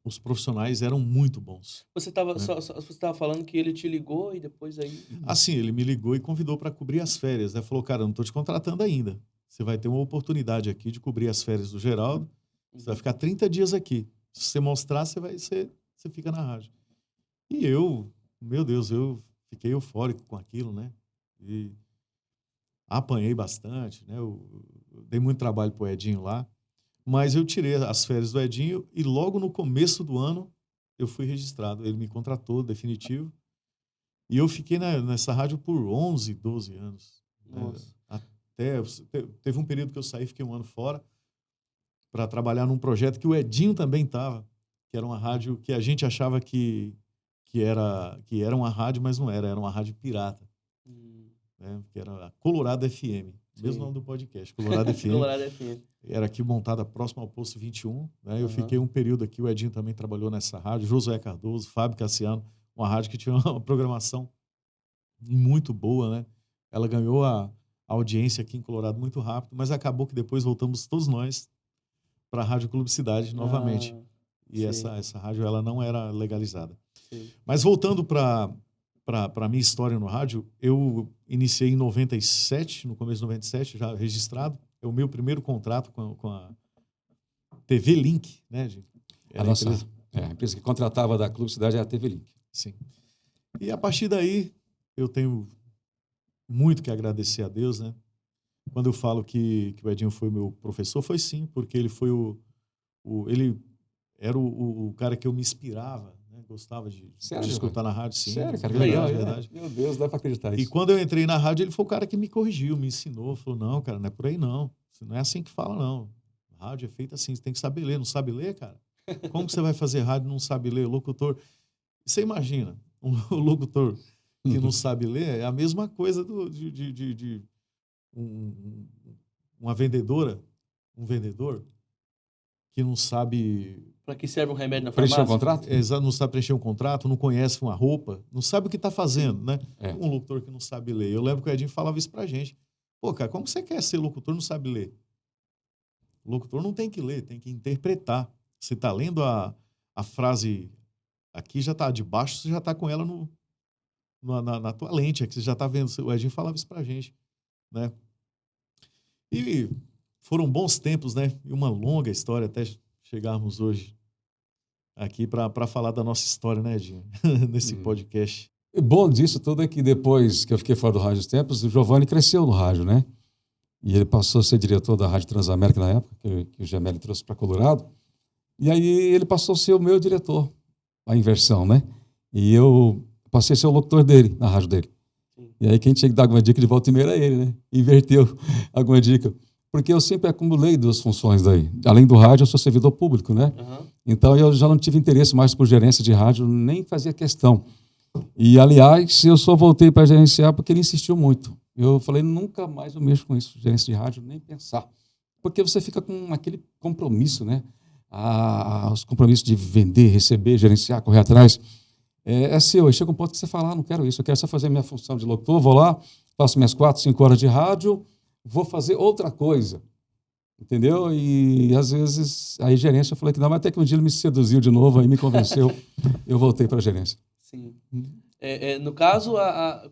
os profissionais eram muito bons. Você estava falando que ele te ligou e depois aí... Assim, ele me ligou e convidou para cobrir as férias. Né? Falou, cara, eu não estou te contratando ainda. você vai ter uma oportunidade aqui de cobrir as férias do Geraldo. Você vai ficar 30 dias aqui. Se você mostrar, você fica na rádio. E meu Deus, eu fiquei eufórico com aquilo, né? E apanhei bastante, né? Eu dei muito trabalho pro Edinho lá. Mas eu tirei as férias do Edinho e logo no começo do ano eu fui registrado. Ele me contratou, definitivo. E eu fiquei nessa rádio por 11, 12 anos. Nossa. Teve um período que eu saí, fiquei um ano fora, para trabalhar num projeto que o Edinho também estava, que era uma rádio que a gente achava que era uma rádio, mas não era uma rádio pirata. Né? Que era a Colorado FM, mesmo nome do podcast, Colorado FM. Colorado FM. Era aqui montada próximo ao Posto 21. Né? Eu fiquei um período aqui, o Edinho também trabalhou nessa rádio, Josué Cardoso, Fábio Cassiano, uma rádio que tinha uma programação muito boa, né? Ela ganhou a audiência aqui em Colorado muito rápido, mas acabou que depois voltamos todos nós para a Rádio Clube Cidade novamente. E essa rádio ela não era legalizada. Sim. Mas voltando para a minha história no rádio, eu iniciei em 97, no começo de 97, já registrado. É o meu primeiro contrato com a TV Link, né, gente? A empresa que contratava da Clube Cidade é a TV Link. Sim. E a partir daí, eu tenho muito que agradecer a Deus, né? Quando eu falo que o Edinho foi meu professor, foi sim, porque ele foi ele era o cara que eu me inspirava, né? Gostava de escutar na rádio, sim. Sério, cara? Verdade. Meu Deus, dá para acreditar isso. E quando eu entrei na rádio, ele foi o cara que me corrigiu, me ensinou, falou, não, cara, não é por aí não. Não é assim que fala, não. A rádio é feita assim, você tem que saber ler. Não sabe ler, cara? Como que você vai fazer rádio e não sabe ler? Locutor... Você imagina, um locutor que não sabe ler é a mesma coisa de uma vendedora, um vendedor que não sabe... Para que serve um remédio na farmácia? farmácia? Preencher um contrato? Exato, não sabe preencher um contrato, não conhece uma roupa, não sabe o que está fazendo, né? É. Um locutor que não sabe ler. Eu lembro que o Edinho falava isso pra gente. Pô, cara, como você quer ser locutor e não sabe ler? O locutor não tem que ler, tem que interpretar. Você está lendo a frase... Aqui já está de baixo, você já está com ela na tua lente, aqui você já está vendo. O Edinho falava isso pra gente, né? E foram bons tempos, né? E uma longa história até chegarmos hoje aqui para falar da nossa história, né, Edinho? Nesse podcast. O bom disso tudo é que depois que eu fiquei fora do rádio os tempos, o Giovanni cresceu no rádio, né? E ele passou a ser diretor da Rádio Transamérica na época, que o Gemelli trouxe para Colorado. E aí ele passou a ser o meu diretor. A inversão, né? E eu passei a ser o locutor dele, na rádio dele. E aí quem tinha que dar alguma dica de volta e meia era ele, né? Inverteu alguma dica. Porque eu sempre acumulei duas funções daí. Além do rádio, eu sou servidor público, né? Então eu já não tive interesse mais por gerência de rádio, nem fazia questão. E, aliás, eu só voltei para gerenciar porque ele insistiu muito. Eu falei, nunca mais eu mexo com isso, gerência de rádio, nem pensar. Porque você fica com aquele compromisso, né? Os compromissos de vender, receber, gerenciar, correr atrás, é seu. Aí chega um ponto que você fala, não quero isso, eu quero só fazer minha função de locutor, vou lá, faço minhas 4, 5 horas de rádio, vou fazer outra coisa, entendeu? E, às vezes, aí gerência, eu falei que não, mas até que um dia ele me seduziu de novo, aí me convenceu, eu voltei para a gerência. Sim. No caso,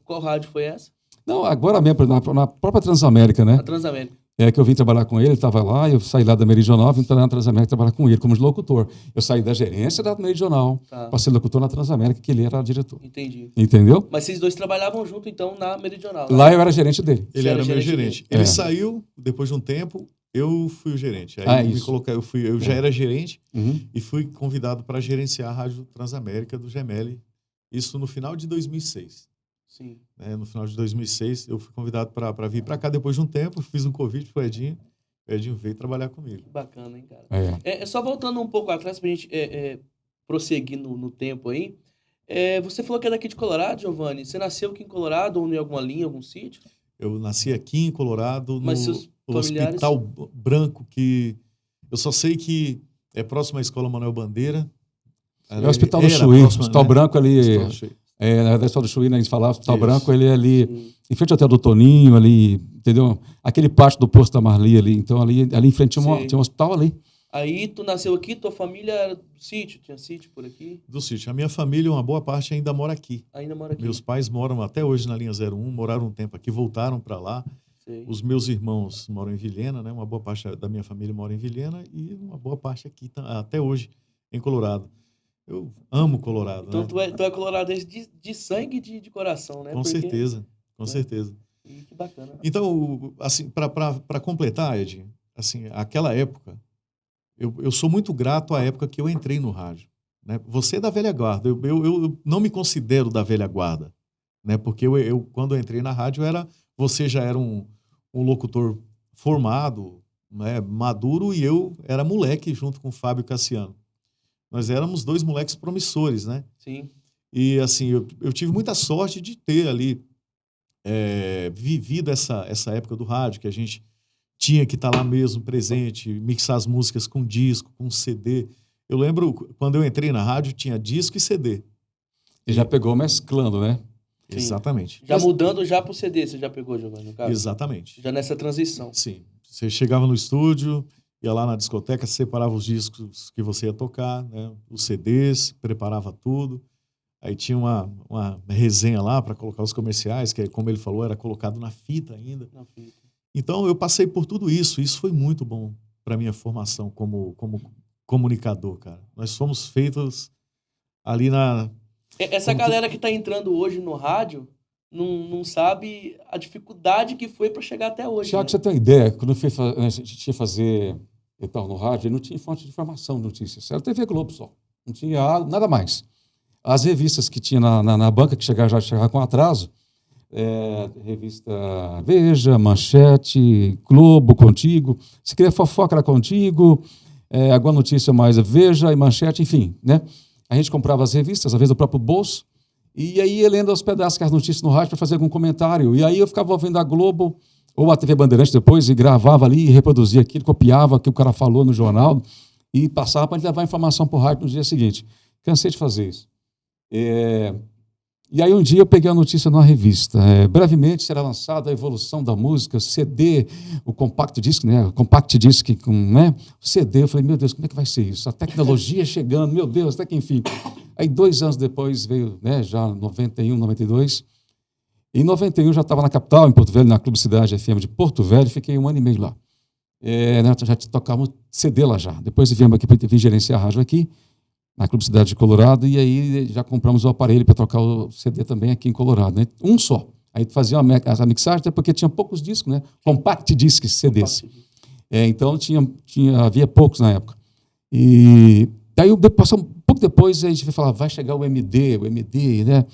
qual rádio foi essa? Não, agora mesmo, na própria Transamérica, né? A Transamérica. Que eu vim trabalhar com ele estava lá, eu saí lá da Meridional, vim na Transamérica trabalhar com ele como locutor. Eu saí da gerência da Meridional, para ser locutor na Transamérica, que ele era diretor. Entendi. Entendeu? Mas vocês dois trabalhavam junto, então, na Meridional. Né? Lá eu era gerente dele. Ele era meu gerente. Ele saiu, depois de um tempo, eu fui o gerente. Aí me coloquei, eu já era gerente e fui convidado para gerenciar a Rádio Transamérica do Gemelli. Isso no final de 2006. Sim. No final de 2006, eu fui convidado para vir para cá depois de um tempo, fiz um convite para o Edinho veio trabalhar comigo. Bacana, hein, cara? Só voltando um pouco atrás para a gente prosseguir no tempo aí, você falou que é daqui de Colorado, Giovanni. Você nasceu aqui em Colorado ou em alguma linha, algum sítio? Eu nasci aqui em Colorado, no Hospital Branco, que eu só sei que é próximo à Escola Manuel Bandeira. É o Hospital do Chuí, Hospital Branco ali... na verdade, só do Chuí, a gente falava, o Hospital Branco, ele é ali, em frente ao Hotel do Toninho, ali, entendeu? Aquele pátio do posto da Marli ali, então ali em frente tinha um hospital ali. Aí tu nasceu aqui, tua família era do sítio, tinha sítio por aqui? Do sítio. A minha família, uma boa parte, ainda mora aqui. Ainda mora aqui. Meus pais moram até hoje na linha 01, moraram um tempo aqui, voltaram para lá. Sei. Os meus irmãos moram em Vilhena, né? Uma boa parte da minha família mora em Vilhena e uma boa parte aqui, até hoje, em Colorado. Eu amo Colorado, Então né? tu é coloradense de sangue e de coração, né? Com certeza, com certeza. E que bacana. Então, assim, para completar, Ed, assim, aquela época, eu sou muito grato à época que eu entrei no rádio, né? Você é da velha guarda, eu não me considero da velha guarda, né? Porque quando eu entrei na rádio, você já era um locutor formado, né, maduro, e eu era moleque junto com o Fábio Cassiano. Nós éramos dois moleques promissores, né? Sim. E assim, eu tive muita sorte de ter ali vivido essa época do rádio, que a gente tinha que estar lá mesmo, presente, mixar as músicas com disco, com CD. Eu lembro, quando eu entrei na rádio, tinha disco e CD. E já pegou mesclando, né? Sim. Exatamente. Já mudando já pro CD, você já pegou, Giovanni, no caso? Exatamente. Já nessa transição. Sim. Você chegava no estúdio, ia lá na discoteca, separava os discos que você ia tocar, né? Os CDs, preparava tudo. Aí tinha uma resenha lá para colocar os comerciais, que, como ele falou, era colocado na fita ainda. Na fita. Então, eu passei por tudo isso. Isso foi muito bom para minha formação como comunicador, cara. Nós fomos feitos ali na... Essa galera que tá entrando hoje no rádio não sabe a dificuldade que foi para chegar até hoje. Tiago, Né? você tem uma ideia? Quando a gente ia fazer então, no rádio, não tinha fonte de informação de notícias. Era TV Globo só. Não tinha nada mais. As revistas que tinha na banca, que já chegava com atraso, revista Veja, Manchete, Globo, Contigo. Se queria fofoca, era Contigo. Alguma notícia mais, Veja e Manchete, enfim, né? A gente comprava as revistas, às vezes do próprio bolso, e aí ia lendo aos pedaços as notícias no rádio para fazer algum comentário. E aí eu ficava ouvindo a Globo ou a TV Bandeirantes depois e gravava ali e reproduzia aquilo, copiava o que o cara falou no jornal e passava para levar a informação para o rádio no dia seguinte. Cansei de fazer isso. E aí um dia eu peguei a notícia numa revista. Brevemente será lançada a evolução da música, CD, o compact disc, né? O compact disc com, né? CD. Eu falei, meu Deus, como é que vai ser isso? A tecnologia chegando, meu Deus, até que enfim. Aí 2 anos depois veio, né? Já 91, 92. Em 91 já estava na capital, em Porto Velho, na Clube Cidade FM de Porto Velho. Fiquei 1 ano e meio lá. Já tocávamos CD lá já. Depois viemos aqui para gerenciar a rádio aqui, na Clube Cidade de Colorado, e aí já compramos o aparelho para trocar o CD também aqui em Colorado, né? Um só. Aí fazia a mixagem, até porque tinha poucos discos, né? Compact disc, CDs. Então havia poucos na época. E daí, um pouco depois, a gente vai falar, vai chegar o MD, né?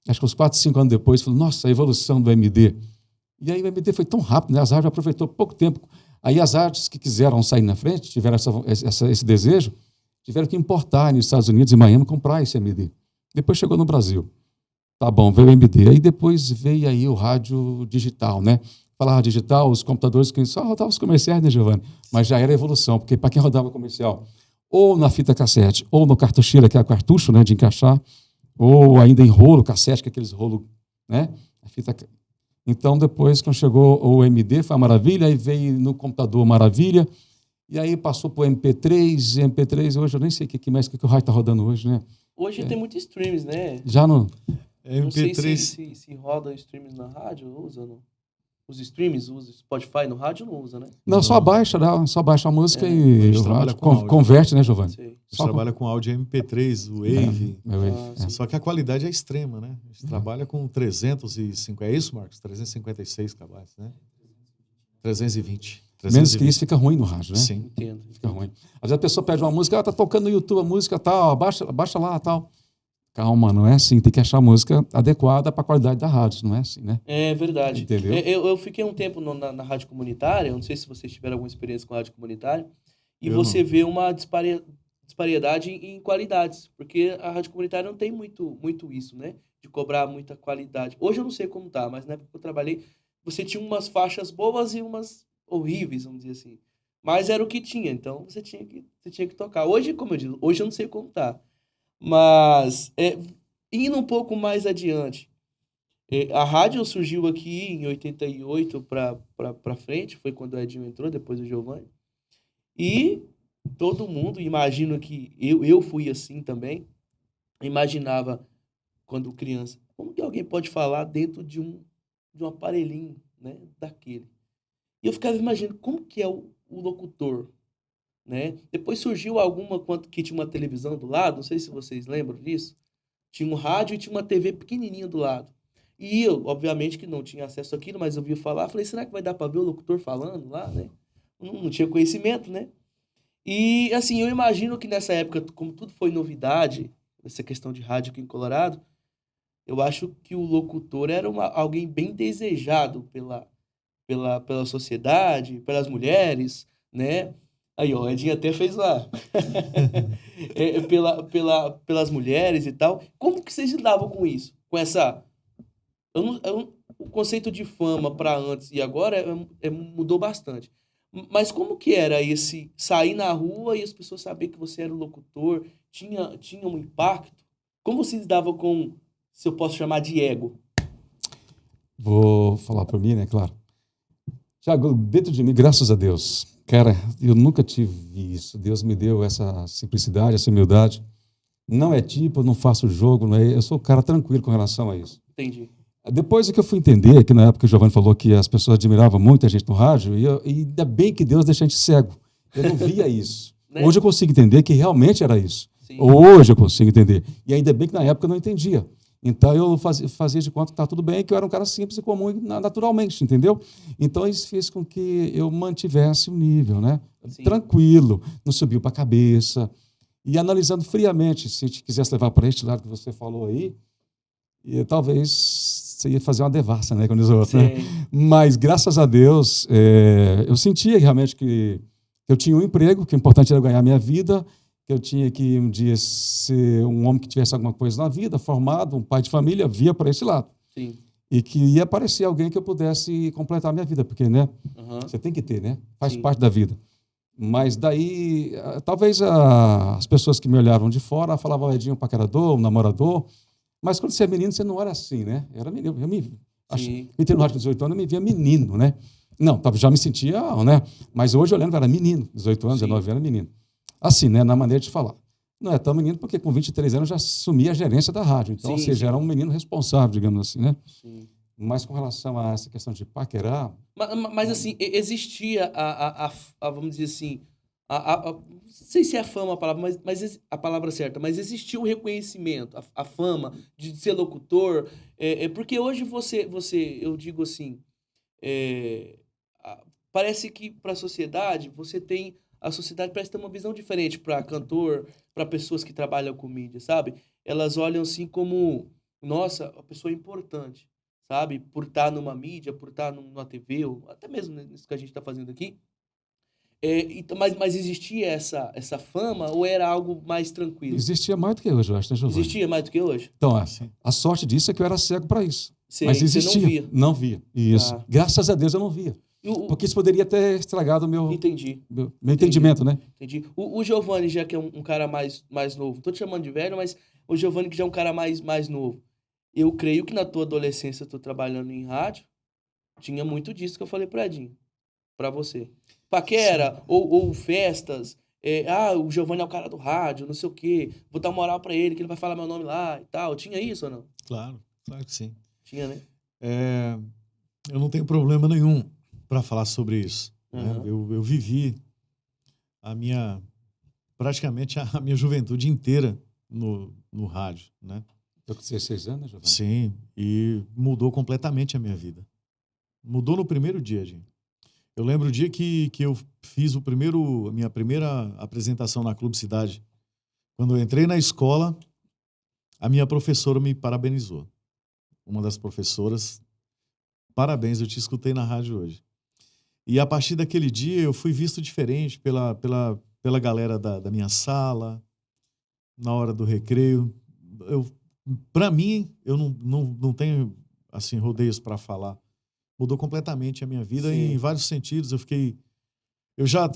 Acho que uns 4, 5 anos depois, falou, nossa, a evolução do MD. E aí o MD foi tão rápido, né? As rádios aproveitou pouco tempo. Aí as rádios que quiseram sair na frente, tiveram esse desejo, tiveram que importar nos Estados Unidos, em Miami, comprar esse MD. Depois chegou no Brasil. Tá bom, veio o MD. Aí depois veio aí o rádio digital, né? Falava digital, os computadores que só rodavam os comerciais, né, Giovanni? Mas já era evolução, porque para quem rodava comercial, ou na fita cassete, ou no cartucheira, que é o cartucho, né, de encaixar, ou ainda em rolo, cassete, que é aqueles rolos, né? A fita... Então, depois, quando chegou o MD, foi uma maravilha, aí veio no computador maravilha, e aí passou para o MP3, hoje eu nem sei o que mais que o rádio está rodando hoje, né? Hoje tem muitos streams, né? Já no... Não MP3... sei se roda streams na rádio, usa, não? Os streams, usa Spotify no rádio, não usa, né? Não, só baixa a música e o rádio converte, né, Giovanni? A gente trabalha com áudio MP3, o Wave. Só que a qualidade é extrema, né? A gente trabalha com 305, é isso, Marcos? 356 KB, né? 320. Menos que isso fica ruim no rádio, né? Sim. Entendo. Fica ruim. Às vezes a pessoa pede uma música, tá tocando no YouTube a música tal, baixa lá, tal. Calma, não é assim. Tem que achar a música adequada para a qualidade da rádio, não é assim, né? É verdade. Entendeu? Eu fiquei um tempo na rádio comunitária, não sei se vocês tiveram alguma experiência com a rádio comunitária, e você vê uma disparidade em qualidades, porque a rádio comunitária não tem muito isso, né? De cobrar muita qualidade. Hoje eu não sei como tá, mas na época que eu trabalhei, você tinha umas faixas boas e umas horríveis, vamos dizer assim. Mas era o que tinha, então você tinha que tocar. Hoje, como eu digo, hoje eu não sei como tá. Mas, indo um pouco mais adiante, a rádio surgiu aqui em 88 para frente, foi quando o Edinho entrou, depois o Giovanni. E todo mundo, imagino que eu fui assim também, imaginava, quando criança, como que alguém pode falar dentro de um aparelhinho, né, daquele? E eu ficava imaginando como que é o locutor, né? Depois surgiu alguma que tinha uma televisão do lado, não sei se vocês lembram disso. Tinha um rádio e tinha uma TV pequenininha do lado. E eu, obviamente, que não tinha acesso àquilo, mas eu ouvi falar, falei, será que vai dar para ver o locutor falando lá, né? Não tinha conhecimento, né? E, assim, eu imagino que nessa época, como tudo foi novidade, essa questão de rádio aqui em Colorado, eu acho que o locutor era alguém bem desejado pela sociedade, pelas mulheres, né? Aí, ó, o Edinho até fez lá. Pelas mulheres e tal. Como que vocês lidavam com isso? Com essa. O conceito de fama para antes e agora mudou bastante. Mas como que era esse sair na rua e as pessoas saber que você era o locutor? Tinha um impacto? Como vocês lidavam com, se eu posso chamar de ego? Vou falar por mim, né? Claro. Tiago, dentro de mim, graças a Deus, cara, eu nunca tive isso. Deus me deu essa simplicidade, essa humildade. Não é tipo, eu não faço jogo, não é, eu sou um cara tranquilo com relação a isso. Entendi. Depois é que eu fui entender, que na época o Giovanni falou que as pessoas admiravam muito a gente no rádio, e ainda bem que Deus deixa a gente cego. Eu não via isso. Né? Hoje eu consigo entender que realmente era isso. Sim. Hoje eu consigo entender. E ainda bem que na época eu não entendia. Então eu fazia de conta que estava tudo bem, que eu era um cara simples e comum naturalmente, entendeu? Então isso fez com que eu mantivesse o nível, né? Sim. Tranquilo, não subiu para a cabeça. E analisando friamente, se a gente quisesse levar para este lado que você falou aí, e talvez você ia fazer uma devassa, né, com os outros, né? Mas, graças a Deus, eu sentia realmente que eu tinha um emprego, que o importante era ganhar minha vida, que eu tinha que um dia ser um homem que tivesse alguma coisa na vida, formado, um pai de família, via para esse lado. Sim. E que ia aparecer alguém que eu pudesse completar a minha vida, porque, né, você tem que ter, né? Faz Sim. parte da vida. Mas daí, talvez as pessoas que me olhavam de fora falavam, Edinho, paquerador, um namorador. Mas quando você é menino, você não era assim, né? Eu era menino. Eu me entrei no rádio com 18 anos, eu me via menino, né? Não, já me sentia, né? Mas hoje, olhando, eu era menino. 18 anos, 19 anos, menino. Assim, né? Na maneira de falar. Não é tão menino, porque com 23 anos eu já assumi a gerência da rádio. Então, ou seja, era um menino responsável, digamos assim, né? Sim. Mas com relação a essa questão de paquerar... Mas assim, existia vamos dizer assim, não sei se é a fama a palavra, mas a palavra certa, mas existia o reconhecimento, a fama de ser locutor, porque hoje eu digo assim, parece que para a sociedade parece ter uma visão diferente para cantor, para pessoas que trabalham com mídia, sabe? Elas olham assim como, nossa, a pessoa é importante, sabe? Por estar numa mídia, por estar numa TV, ou até mesmo nisso que a gente está fazendo aqui. Então, mas existia essa fama ou era algo mais tranquilo? Existia mais do que hoje, eu acho, né, Giovanni? Existia mais do que hoje? Então, a sorte disso é que eu era cego para isso. Sim, mas existia. Você não via? Não via, isso. Graças a Deus eu não via. Porque isso poderia ter estragado o meu entendimento, né? Entendi. O Giovanni, já que é um cara mais novo, estou te chamando de velho, mas o Giovanni que já é um cara mais novo. Eu creio que na tua adolescência, tu trabalhando em rádio, tinha muito disso que eu falei para Edinho, para você. Paquera, ou festas, o Giovanni é o cara do rádio, não sei o quê, vou dar uma moral para ele, que ele vai falar meu nome lá e tal. Tinha isso ou não? Claro que sim. Tinha, né? Eu não tenho problema nenhum para falar sobre isso. Né? Eu vivi praticamente a minha juventude inteira no rádio, né? Estou com 16 anos, Giovanni? Sim, e mudou completamente a minha vida. Mudou no primeiro dia, gente. Eu lembro o dia que eu fiz a minha primeira apresentação na Clube Cidade. Quando eu entrei na escola, a minha professora me parabenizou. Uma das professoras, parabéns, eu te escutei na rádio hoje. E a partir daquele dia eu fui visto diferente pela galera da minha sala, na hora do recreio. Para mim, eu não tenho assim, rodeios para falar. Mudou completamente a minha vida. Sim. Em vários sentidos. Eu já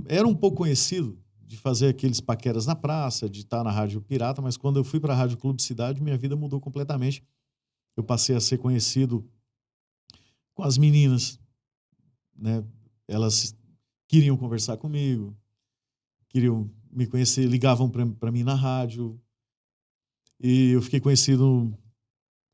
era um pouco conhecido de fazer aqueles paqueras na praça, de estar na Rádio Pirata, mas quando eu fui para a Rádio Clube Cidade, minha vida mudou completamente. Eu passei a ser conhecido com as meninas, né? Elas queriam conversar comigo, queriam me conhecer, ligavam para mim na rádio. E eu fiquei conhecido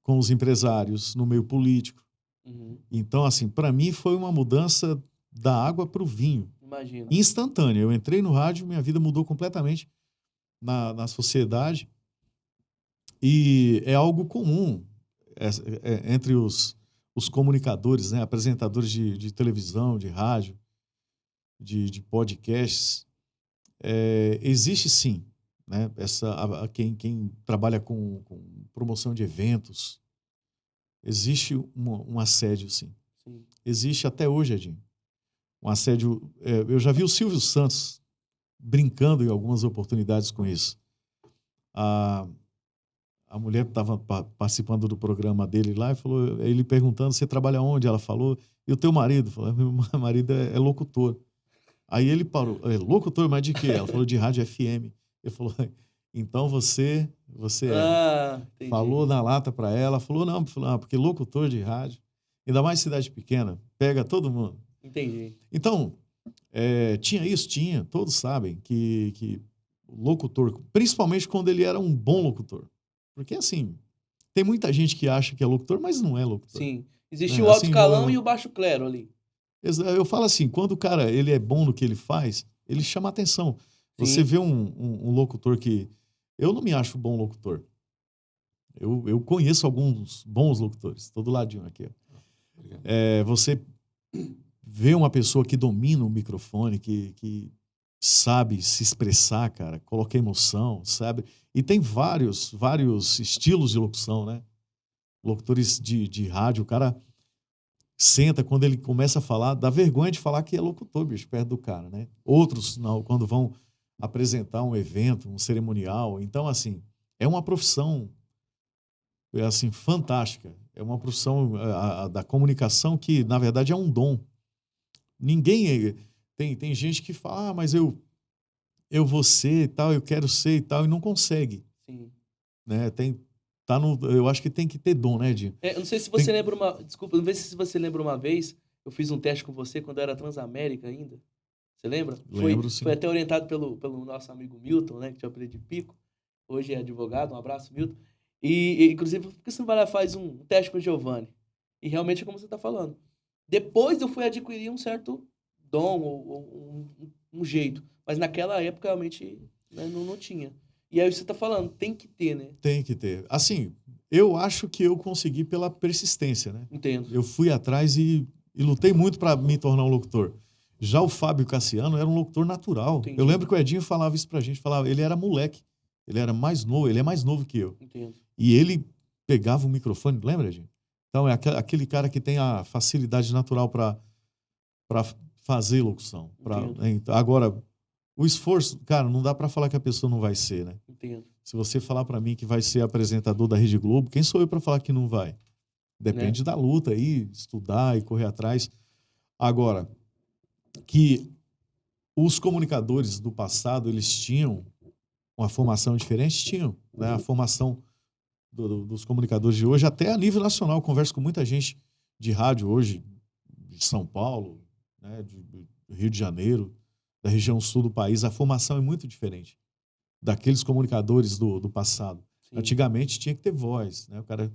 com os empresários, no meio político. Uhum. Então, assim, para mim foi uma mudança da água para o vinho, Imagina. instantânea. Eu entrei no rádio, minha vida mudou completamente na sociedade, e é algo comum entre os comunicadores, né, apresentadores de televisão, de rádio, de podcasts. Existe sim, né, quem trabalha com promoção de eventos, existe um assédio, sim. Sim. Existe até hoje, Edinho. Um assédio. Eu já vi o Silvio Santos brincando em algumas oportunidades com isso. A mulher estava participando do programa dele lá e falou, ele perguntando, você trabalha onde? Ela falou, e o teu marido? Falou, meu marido é locutor. Aí ele parou, locutor, mas de quê? Ela falou, de rádio FM. Ele falou, então você Entendi. falou na lata para ela, falou, não, porque locutor de rádio, ainda mais cidade pequena, pega todo mundo. Entendi. Então, tinha isso? Tinha. Todos sabem que o locutor, principalmente quando ele era um bom locutor. Porque, assim, tem muita gente que acha que é locutor, mas não é locutor. Sim. Existe É, o alto assim, escalão e o baixo clero ali. Eu falo assim, quando o cara ele é bom no que ele faz, ele chama atenção. Você Sim. vê um locutor que... Eu não me acho bom locutor. Eu conheço alguns bons locutores. Estou do ladinho aqui. Você vê uma pessoa que domina o microfone, que sabe se expressar, cara, coloca emoção, sabe? E tem vários estilos de locução, né? Locutores de rádio, o cara senta, quando ele começa a falar, dá vergonha de falar que é locutor, bicho, perto do cara, né? Outros, não, quando vão apresentar um evento, um cerimonial. Então, assim, é uma profissão, assim, fantástica. É uma profissão da comunicação que, na verdade, é um dom. Ninguém... Tem gente que fala, mas eu vou ser e tal, eu quero ser e tal, e não consegue. Sim. Né? Eu acho que tem que ter dom, né, Edinho? Eu não sei se você lembra Desculpa, não sei se você lembra uma vez, eu fiz um teste com você quando eu era Transamérica ainda. Você lembra? Lembro, sim. Foi até orientado pelo nosso amigo Milton, né, que tinha apelido de Pico. Hoje é advogado, um abraço, Milton. E inclusive, por que você não vai lá e faz um teste com o Giovanni? E realmente é como você está falando. Depois eu fui adquirir um certo dom ou um jeito. Mas naquela época, realmente, né, não tinha. E aí você está falando, tem que ter, né? Tem que ter. Assim, eu acho que eu consegui pela persistência, né? Entendo. Eu fui atrás e lutei muito para me tornar um locutor. Já o Fábio Cassiano era um locutor natural. Entendi. Eu lembro que o Edinho falava isso pra gente, ele era moleque, ele era mais novo, ele é mais novo que eu. Entendo. E ele pegava o microfone, lembra, Edinho? Então, é aquele cara que tem a facilidade natural para fazer locução. Agora, o esforço, cara, não dá para falar que a pessoa não vai ser, né? Entendo. Se você falar para mim que vai ser apresentador da Rede Globo, quem sou eu para falar que não vai? Depende da luta aí, estudar e correr atrás. Agora, que os comunicadores do passado, eles tinham uma formação diferente? Tinham. Né? A formação dos comunicadores de hoje, até a nível nacional, eu converso com muita gente de rádio hoje, de São Paulo, né, do Rio de Janeiro, da região sul do país, a formação é muito diferente daqueles comunicadores do passado. Sim. Antigamente tinha que ter voz, né? O cara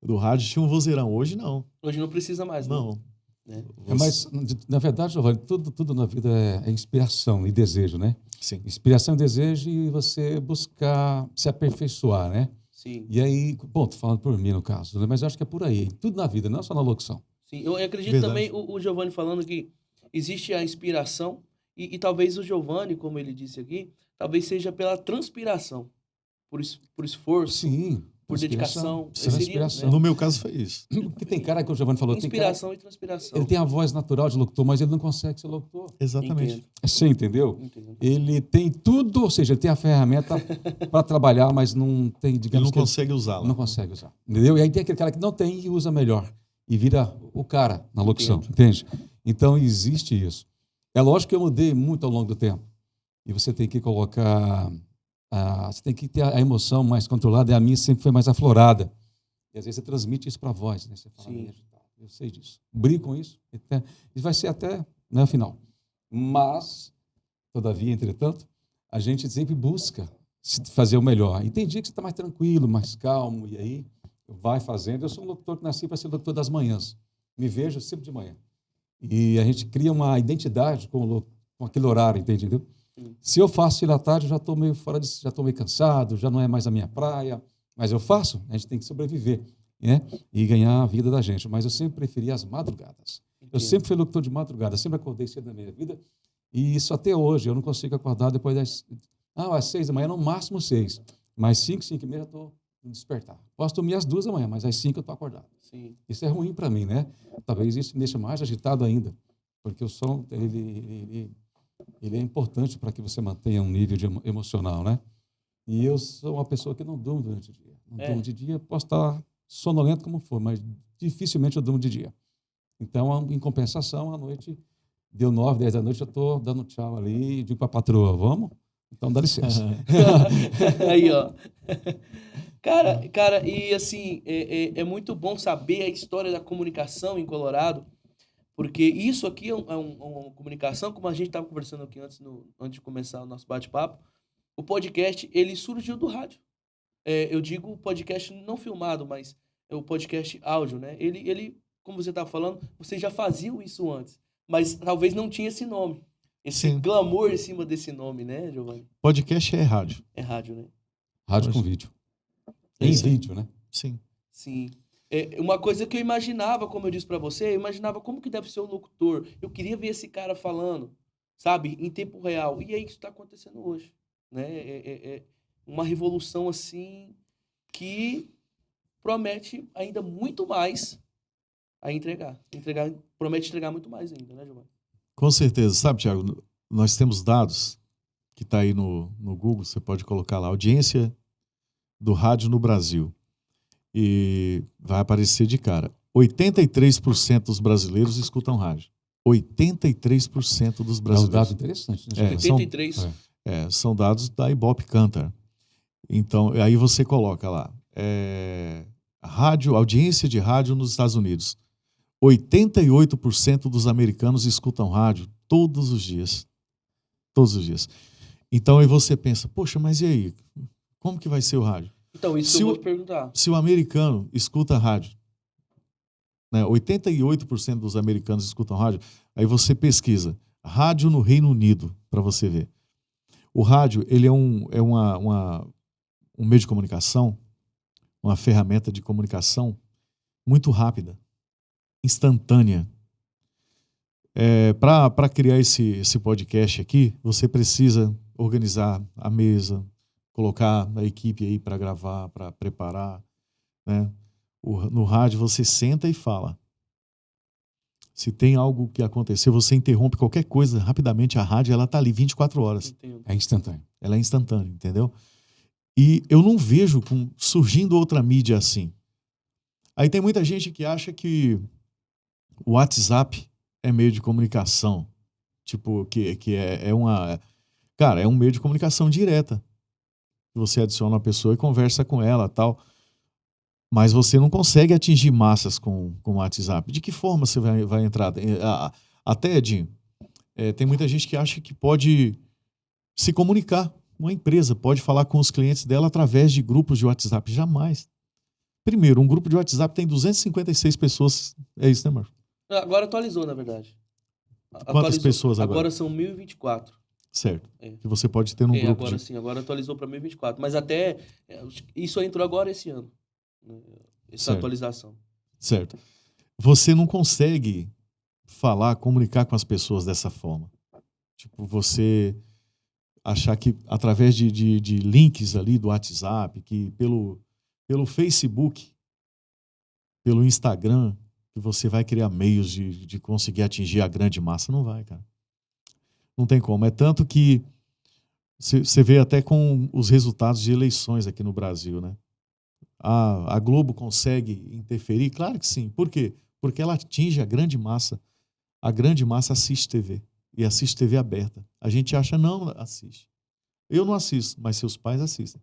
do rádio tinha um vozeirão, hoje não. Hoje não precisa mais, não. Né? Mas, na verdade, Giovanni, tudo na vida é inspiração e desejo, né? Sim. Inspiração e desejo e você buscar se aperfeiçoar, né? Sim. E aí, bom, tô falando por mim no caso, né? Mas eu acho que é por aí, tudo na vida, não só na locução. Sim, eu acredito também o Giovanni falando que existe a inspiração e talvez o Giovanni, como ele disse aqui, talvez seja pela transpiração, por esforço, sim, por dedicação. Transpiração. Né? No meu caso foi isso. Porque tem cara que o Giovanni falou, inspiração e transpiração. Ele tem a voz natural de locutor, mas ele não consegue ser locutor. Exatamente. Entendo. Você entendeu? Entendo. Ele tem tudo, ou seja, ele tem a ferramenta para trabalhar, mas não tem, digamos, ele não consegue usá-la. Não consegue usar. Entendeu? E aí tem aquele cara que não tem e usa melhor. E vira o cara na locução, entende? Então, existe isso. É lógico que eu mudei muito ao longo do tempo. E você tem que colocar... você tem que ter a emoção mais controlada, e a minha sempre foi mais aflorada. E às vezes você transmite isso para a voz, né? Você fala meio agitado. Eu sei disso. Brigo com isso. E vai ser até no final. Mas, todavia, entretanto, a gente sempre busca fazer o melhor. E tem dia que você está mais tranquilo, mais calmo, e aí vai fazendo. Eu sou um locutor que nasci para ser locutor das manhãs. Me vejo sempre de manhã. E a gente cria uma identidade com aquele horário, entendeu? Se eu faço ele à tarde, eu já estou meio já estou meio cansado, já não é mais a minha praia. Mas eu faço, a gente tem que sobreviver, né? E ganhar a vida da gente. Mas eu sempre preferi as madrugadas. Eu sempre fui locutor de madrugada, sempre acordei cedo na minha vida. E isso até hoje, eu não consigo acordar depois às 6 da manhã, no máximo 6. Mas 5, 5 e meia eu estou no despertar. Posso dormir às 2 da manhã, mas às 5 eu estou acordado. Sim. Isso é ruim para mim, né? Talvez isso me deixe mais agitado ainda, porque o som, ele é importante para que você mantenha um nível emocional, né? E eu sou uma pessoa que não durmo durante o dia. Não durmo de dia, posso estar sonolento como for, mas dificilmente eu durmo de dia. Então, em compensação, à noite, deu 9, 10 da noite, eu estou dando tchau ali, digo para a patroa, vamos? Então, dá licença. Aí, ó. Cara, e assim, é muito bom saber a história da comunicação em Colorado, porque isso aqui é uma comunicação, como a gente estava conversando aqui antes de começar o nosso bate-papo, o podcast, ele surgiu do rádio. Eu digo podcast não filmado, mas é o podcast áudio, né? Ele, como você estava falando, vocês já faziam isso antes, mas talvez não tinha esse nome. Esse glamour em cima desse nome, né, Giovanni? Podcast é rádio. É rádio, né? Rádio com vídeo. Em vídeo, né? Sim. Sim. Uma coisa que eu imaginava, como eu disse para você, eu imaginava como que deve ser o locutor. Eu queria ver esse cara falando, sabe, em tempo real. E é isso que está acontecendo hoje, né? É uma revolução assim que promete ainda muito mais a entregar. Promete entregar muito mais ainda, né, Giovanni? Com certeza. Sabe, Thiago, nós temos dados que está aí no Google, você pode colocar lá, audiência do rádio no Brasil. E vai aparecer de cara. 83% dos brasileiros escutam rádio. 83% dos brasileiros. É um dado interessante, né? 83. São dados da Ibope Cantar. Então, aí você coloca lá, audiência de rádio nos Estados Unidos. 88% dos americanos escutam rádio todos os dias. Todos os dias. Então, aí você pensa, poxa, mas e aí? Como que vai ser o rádio? Então, isso que eu vou te perguntar. Se o americano escuta rádio, né, 88% dos americanos escutam rádio, aí você pesquisa rádio no Reino Unido, para você ver. O rádio, ele é um meio de comunicação, uma ferramenta de comunicação muito rápida, instantânea. Para criar esse podcast aqui, você precisa organizar a mesa, colocar a equipe aí para gravar, para preparar, né? No rádio você senta e fala. Se tem algo que aconteceu, você interrompe qualquer coisa rapidamente, a rádio ela tá ali 24 horas. Entendo. É instantâneo. Ela é instantânea, entendeu? E eu não vejo surgindo outra mídia assim. Aí tem muita gente que acha que o WhatsApp é meio de comunicação. Tipo, que é uma... Cara, é um meio de comunicação direta. Você adiciona uma pessoa e conversa com ela, tal. Mas você não consegue atingir massas com o WhatsApp. De que forma você vai entrar? Até, Edinho, tem muita gente que acha que pode se comunicar. Uma empresa pode falar com os clientes dela através de grupos de WhatsApp. Jamais. Primeiro, um grupo de WhatsApp tem 256 pessoas. É isso, né, Marcos? Agora atualizou, na verdade. Quantas pessoas agora? Agora são 1024. Certo. Que você pode ter num grupo agora sim, agora atualizou para 1024. Mas até isso entrou agora esse ano. Essa atualização. Certo. Você não consegue comunicar com as pessoas dessa forma. Tipo, você achar que através de links ali do WhatsApp, que pelo Facebook, pelo Instagram, que você vai criar meios de conseguir atingir a grande massa. Não vai, cara. Não tem como. É tanto que você vê até com os resultados de eleições aqui no Brasil, né? A Globo consegue interferir? Claro que sim. Por quê? Porque ela atinge a grande massa. A grande massa assiste TV. E assiste TV aberta. A gente acha, não assiste. Eu não assisto, mas seus pais assistem.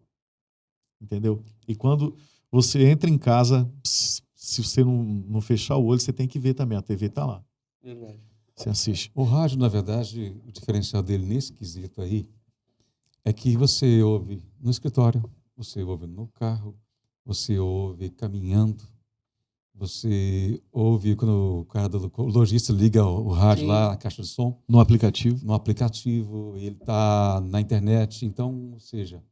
Entendeu? E quando você entra em casa, se você não fechar o olho, você tem que ver também. A TV está lá. Verdade. Você assiste. O rádio, na verdade, o diferencial dele nesse quesito aí é que você ouve no escritório, você ouve no carro, você ouve caminhando, Você ouve quando o cara o lojista liga o rádio Sim. lá, a caixa de som, No aplicativo. no aplicativo, ele está na internet, então, ou seja,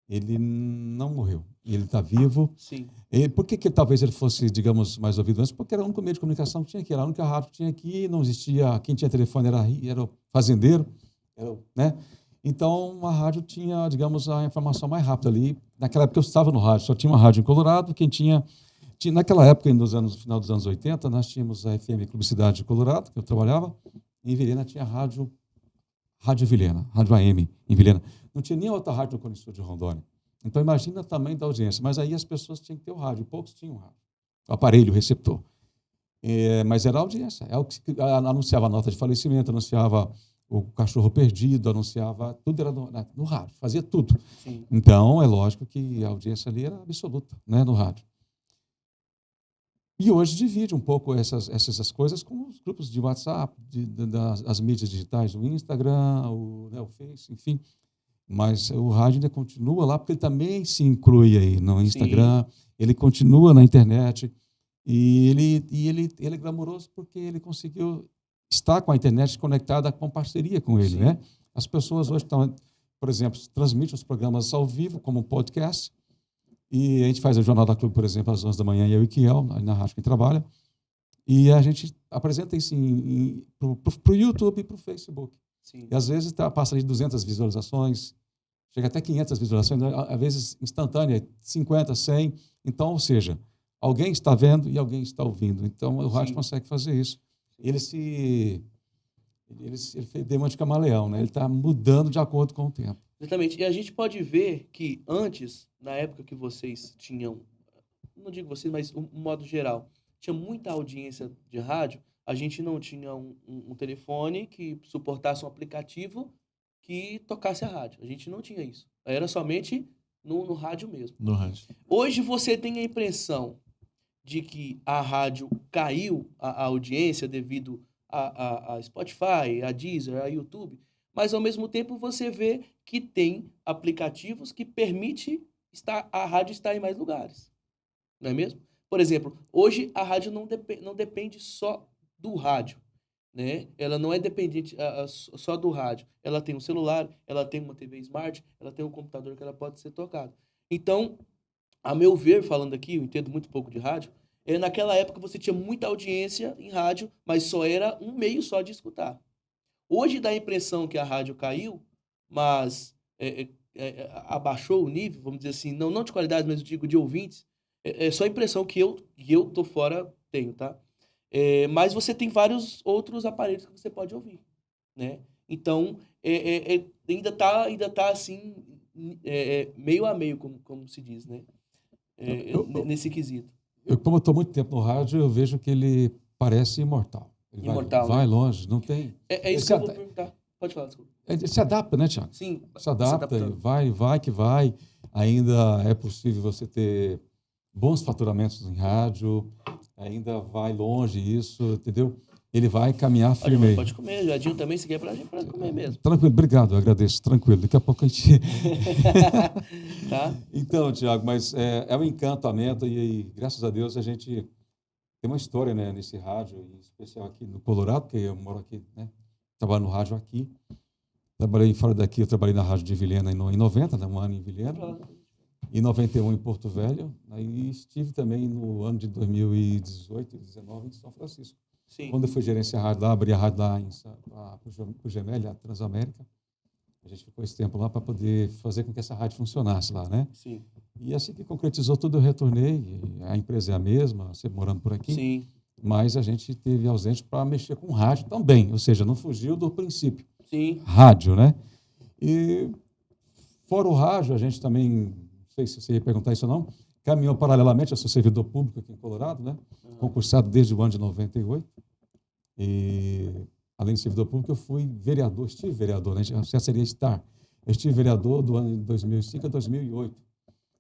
ele não morreu, ele está vivo. Sim. E por que talvez ele fosse, digamos, mais ouvido antes? Porque era o único meio de comunicação que tinha aqui, era a única rádio que tinha aqui, não existia, quem tinha telefone era o fazendeiro, né? Então, a rádio tinha, digamos, a informação mais rápida ali. Naquela época eu estava no rádio, só tinha uma rádio em Colorado, naquela época, no final dos anos 80, nós tínhamos a FM Clube Cidade de Colorado, que eu trabalhava, e em Vilhena tinha a Rádio Vilhena, Rádio AM em Vilhena. Não tinha nem outra rádio no Cone Sul de Rondônia. Então, imagina o tamanho da audiência. Mas aí as pessoas tinham que ter o rádio, e poucos tinham rádio. O aparelho, o receptor. Mas era a audiência. É o que anunciava a nota de falecimento, anunciava o cachorro perdido, anunciava... Tudo era no rádio, fazia tudo. Sim. Então, é lógico que a audiência ali era absoluta, né, no rádio. E hoje divide um pouco essas coisas com os grupos de WhatsApp, as mídias digitais, o Instagram, o Face, enfim. Mas o rádio ainda continua lá, porque ele também se inclui aí no Instagram, sim. Ele continua na internet, e ele é glamouroso porque ele conseguiu estar com a internet conectada com parceria com ele, sim. Né? As pessoas hoje estão, por exemplo, transmitem os programas ao vivo, como um podcast, e a gente faz o Jornal da Clube, por exemplo, às 11 da manhã, eu e Kiel, na rádio que trabalha, e a gente apresenta isso para o YouTube e para o Facebook. Sim. E às vezes passa de 200 visualizações, chega até 500 visualizações, às vezes instantânea, 50, 100. Então, ou seja, alguém está vendo e alguém está ouvindo. Então, o rádio, sim. Consegue fazer isso. Ele deu uma de camaleão, né? Ele está mudando de acordo com o tempo. Exatamente. E a gente pode ver que antes, na época que vocês tinham, não digo vocês, mas um modo geral, tinha muita audiência de rádio, a gente não tinha um telefone que suportasse um aplicativo que tocasse a rádio. A gente não tinha isso. Era somente no rádio mesmo. No rádio. Hoje você tem a impressão de que a rádio caiu a audiência devido a Spotify, a Deezer, a YouTube, mas ao mesmo tempo você vê que tem aplicativos que permitem a rádio estar em mais lugares. Não é mesmo? Por exemplo, hoje a rádio não depende só do rádio, né? Ela não é dependente só do rádio. Ela tem um celular, ela tem uma TV Smart, ela tem um computador que ela pode ser tocado. Então, a meu ver, falando aqui, eu entendo muito pouco de rádio, naquela época você tinha muita audiência em rádio, mas só era um meio só de escutar. Hoje dá a impressão que a rádio caiu, mas abaixou o nível, vamos dizer assim, não de qualidade, mas eu digo de ouvintes. É só a impressão que eu tô fora tenho, tá? Mas você tem vários outros aparelhos que você pode ouvir, né? Então, ainda tá assim, meio a meio, como se diz, né? Nesse quesito. Como eu estou muito tempo no rádio, eu vejo que ele parece imortal. Ele imortal, vai né? longe, não tem... É isso que eu vou perguntar. Pode falar, desculpa. Ele se adapta, né, Thiago? Sim. Se adapta, vai que vai. Ainda é possível você ter bons faturamentos em rádio, ainda vai longe isso, entendeu? Ele vai caminhar firme aí. Pode comer, Jadinho também, se quer pra comer mesmo. Tranquilo, obrigado, eu agradeço, tranquilo. Daqui a pouco a gente... Tá? Então, Thiago, mas é um encantamento e graças a Deus a gente tem uma história, né, nesse rádio, em especial aqui no Colorado, porque eu moro aqui, né? Trabalho no rádio aqui. Trabalhei fora daqui, eu trabalhei na rádio de Vilhena em 90, né, um ano em Vilhena. Em 91 em Porto Velho. Aí estive também no ano de 2018 e 2019 em São Francisco. Sim. Quando eu fui gerenciar a rádio lá, abri a rádio lá para o Gemelli, a Transamérica. A gente ficou esse tempo lá para poder fazer com que essa rádio funcionasse lá, né? Sim. E assim que concretizou tudo, eu retornei. A empresa é a mesma, sempre morando por aqui. Sim. Mas a gente teve ausente para mexer com rádio também, ou seja, não fugiu do princípio. Sim. Rádio, né? E fora o rádio, a gente também, não sei se você ia perguntar isso ou não, caminhou paralelamente, eu sou servidor público aqui em Colorado, né? Concursado desde o ano de 98. E, além de servidor público, eu fui vereador, estive vereador, né? Já seria estar. Eu estive vereador do ano de 2005 a 2008.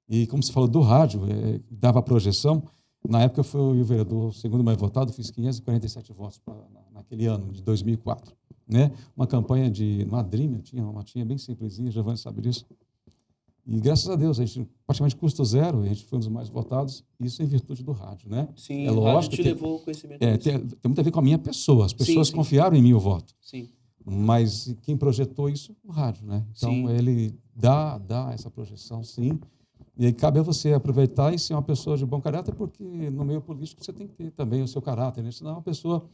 E, como você falou do rádio, dava projeção. Na época, eu fui o vereador segundo mais votado, fiz 547 votos naquele ano, de 2004. Né? Uma campanha de uma Dream, tinha bem simplesinha, Giovanni sabe disso. E graças a Deus, a gente praticamente custo zero, a gente foi um dos mais votados, isso em virtude do rádio, né? Sim, É o rádio lógico te que levou ao conhecimento tem, disso. tem muito a ver com a minha pessoa. As pessoas Sim. confiaram em mim o voto. Sim, Mas quem projetou isso? O rádio, né? Então, Sim. ele dá essa projeção, sim. E aí cabe a você aproveitar e ser uma pessoa de bom caráter, porque no meio político você tem que ter também o seu caráter, né? Senão uma pessoa...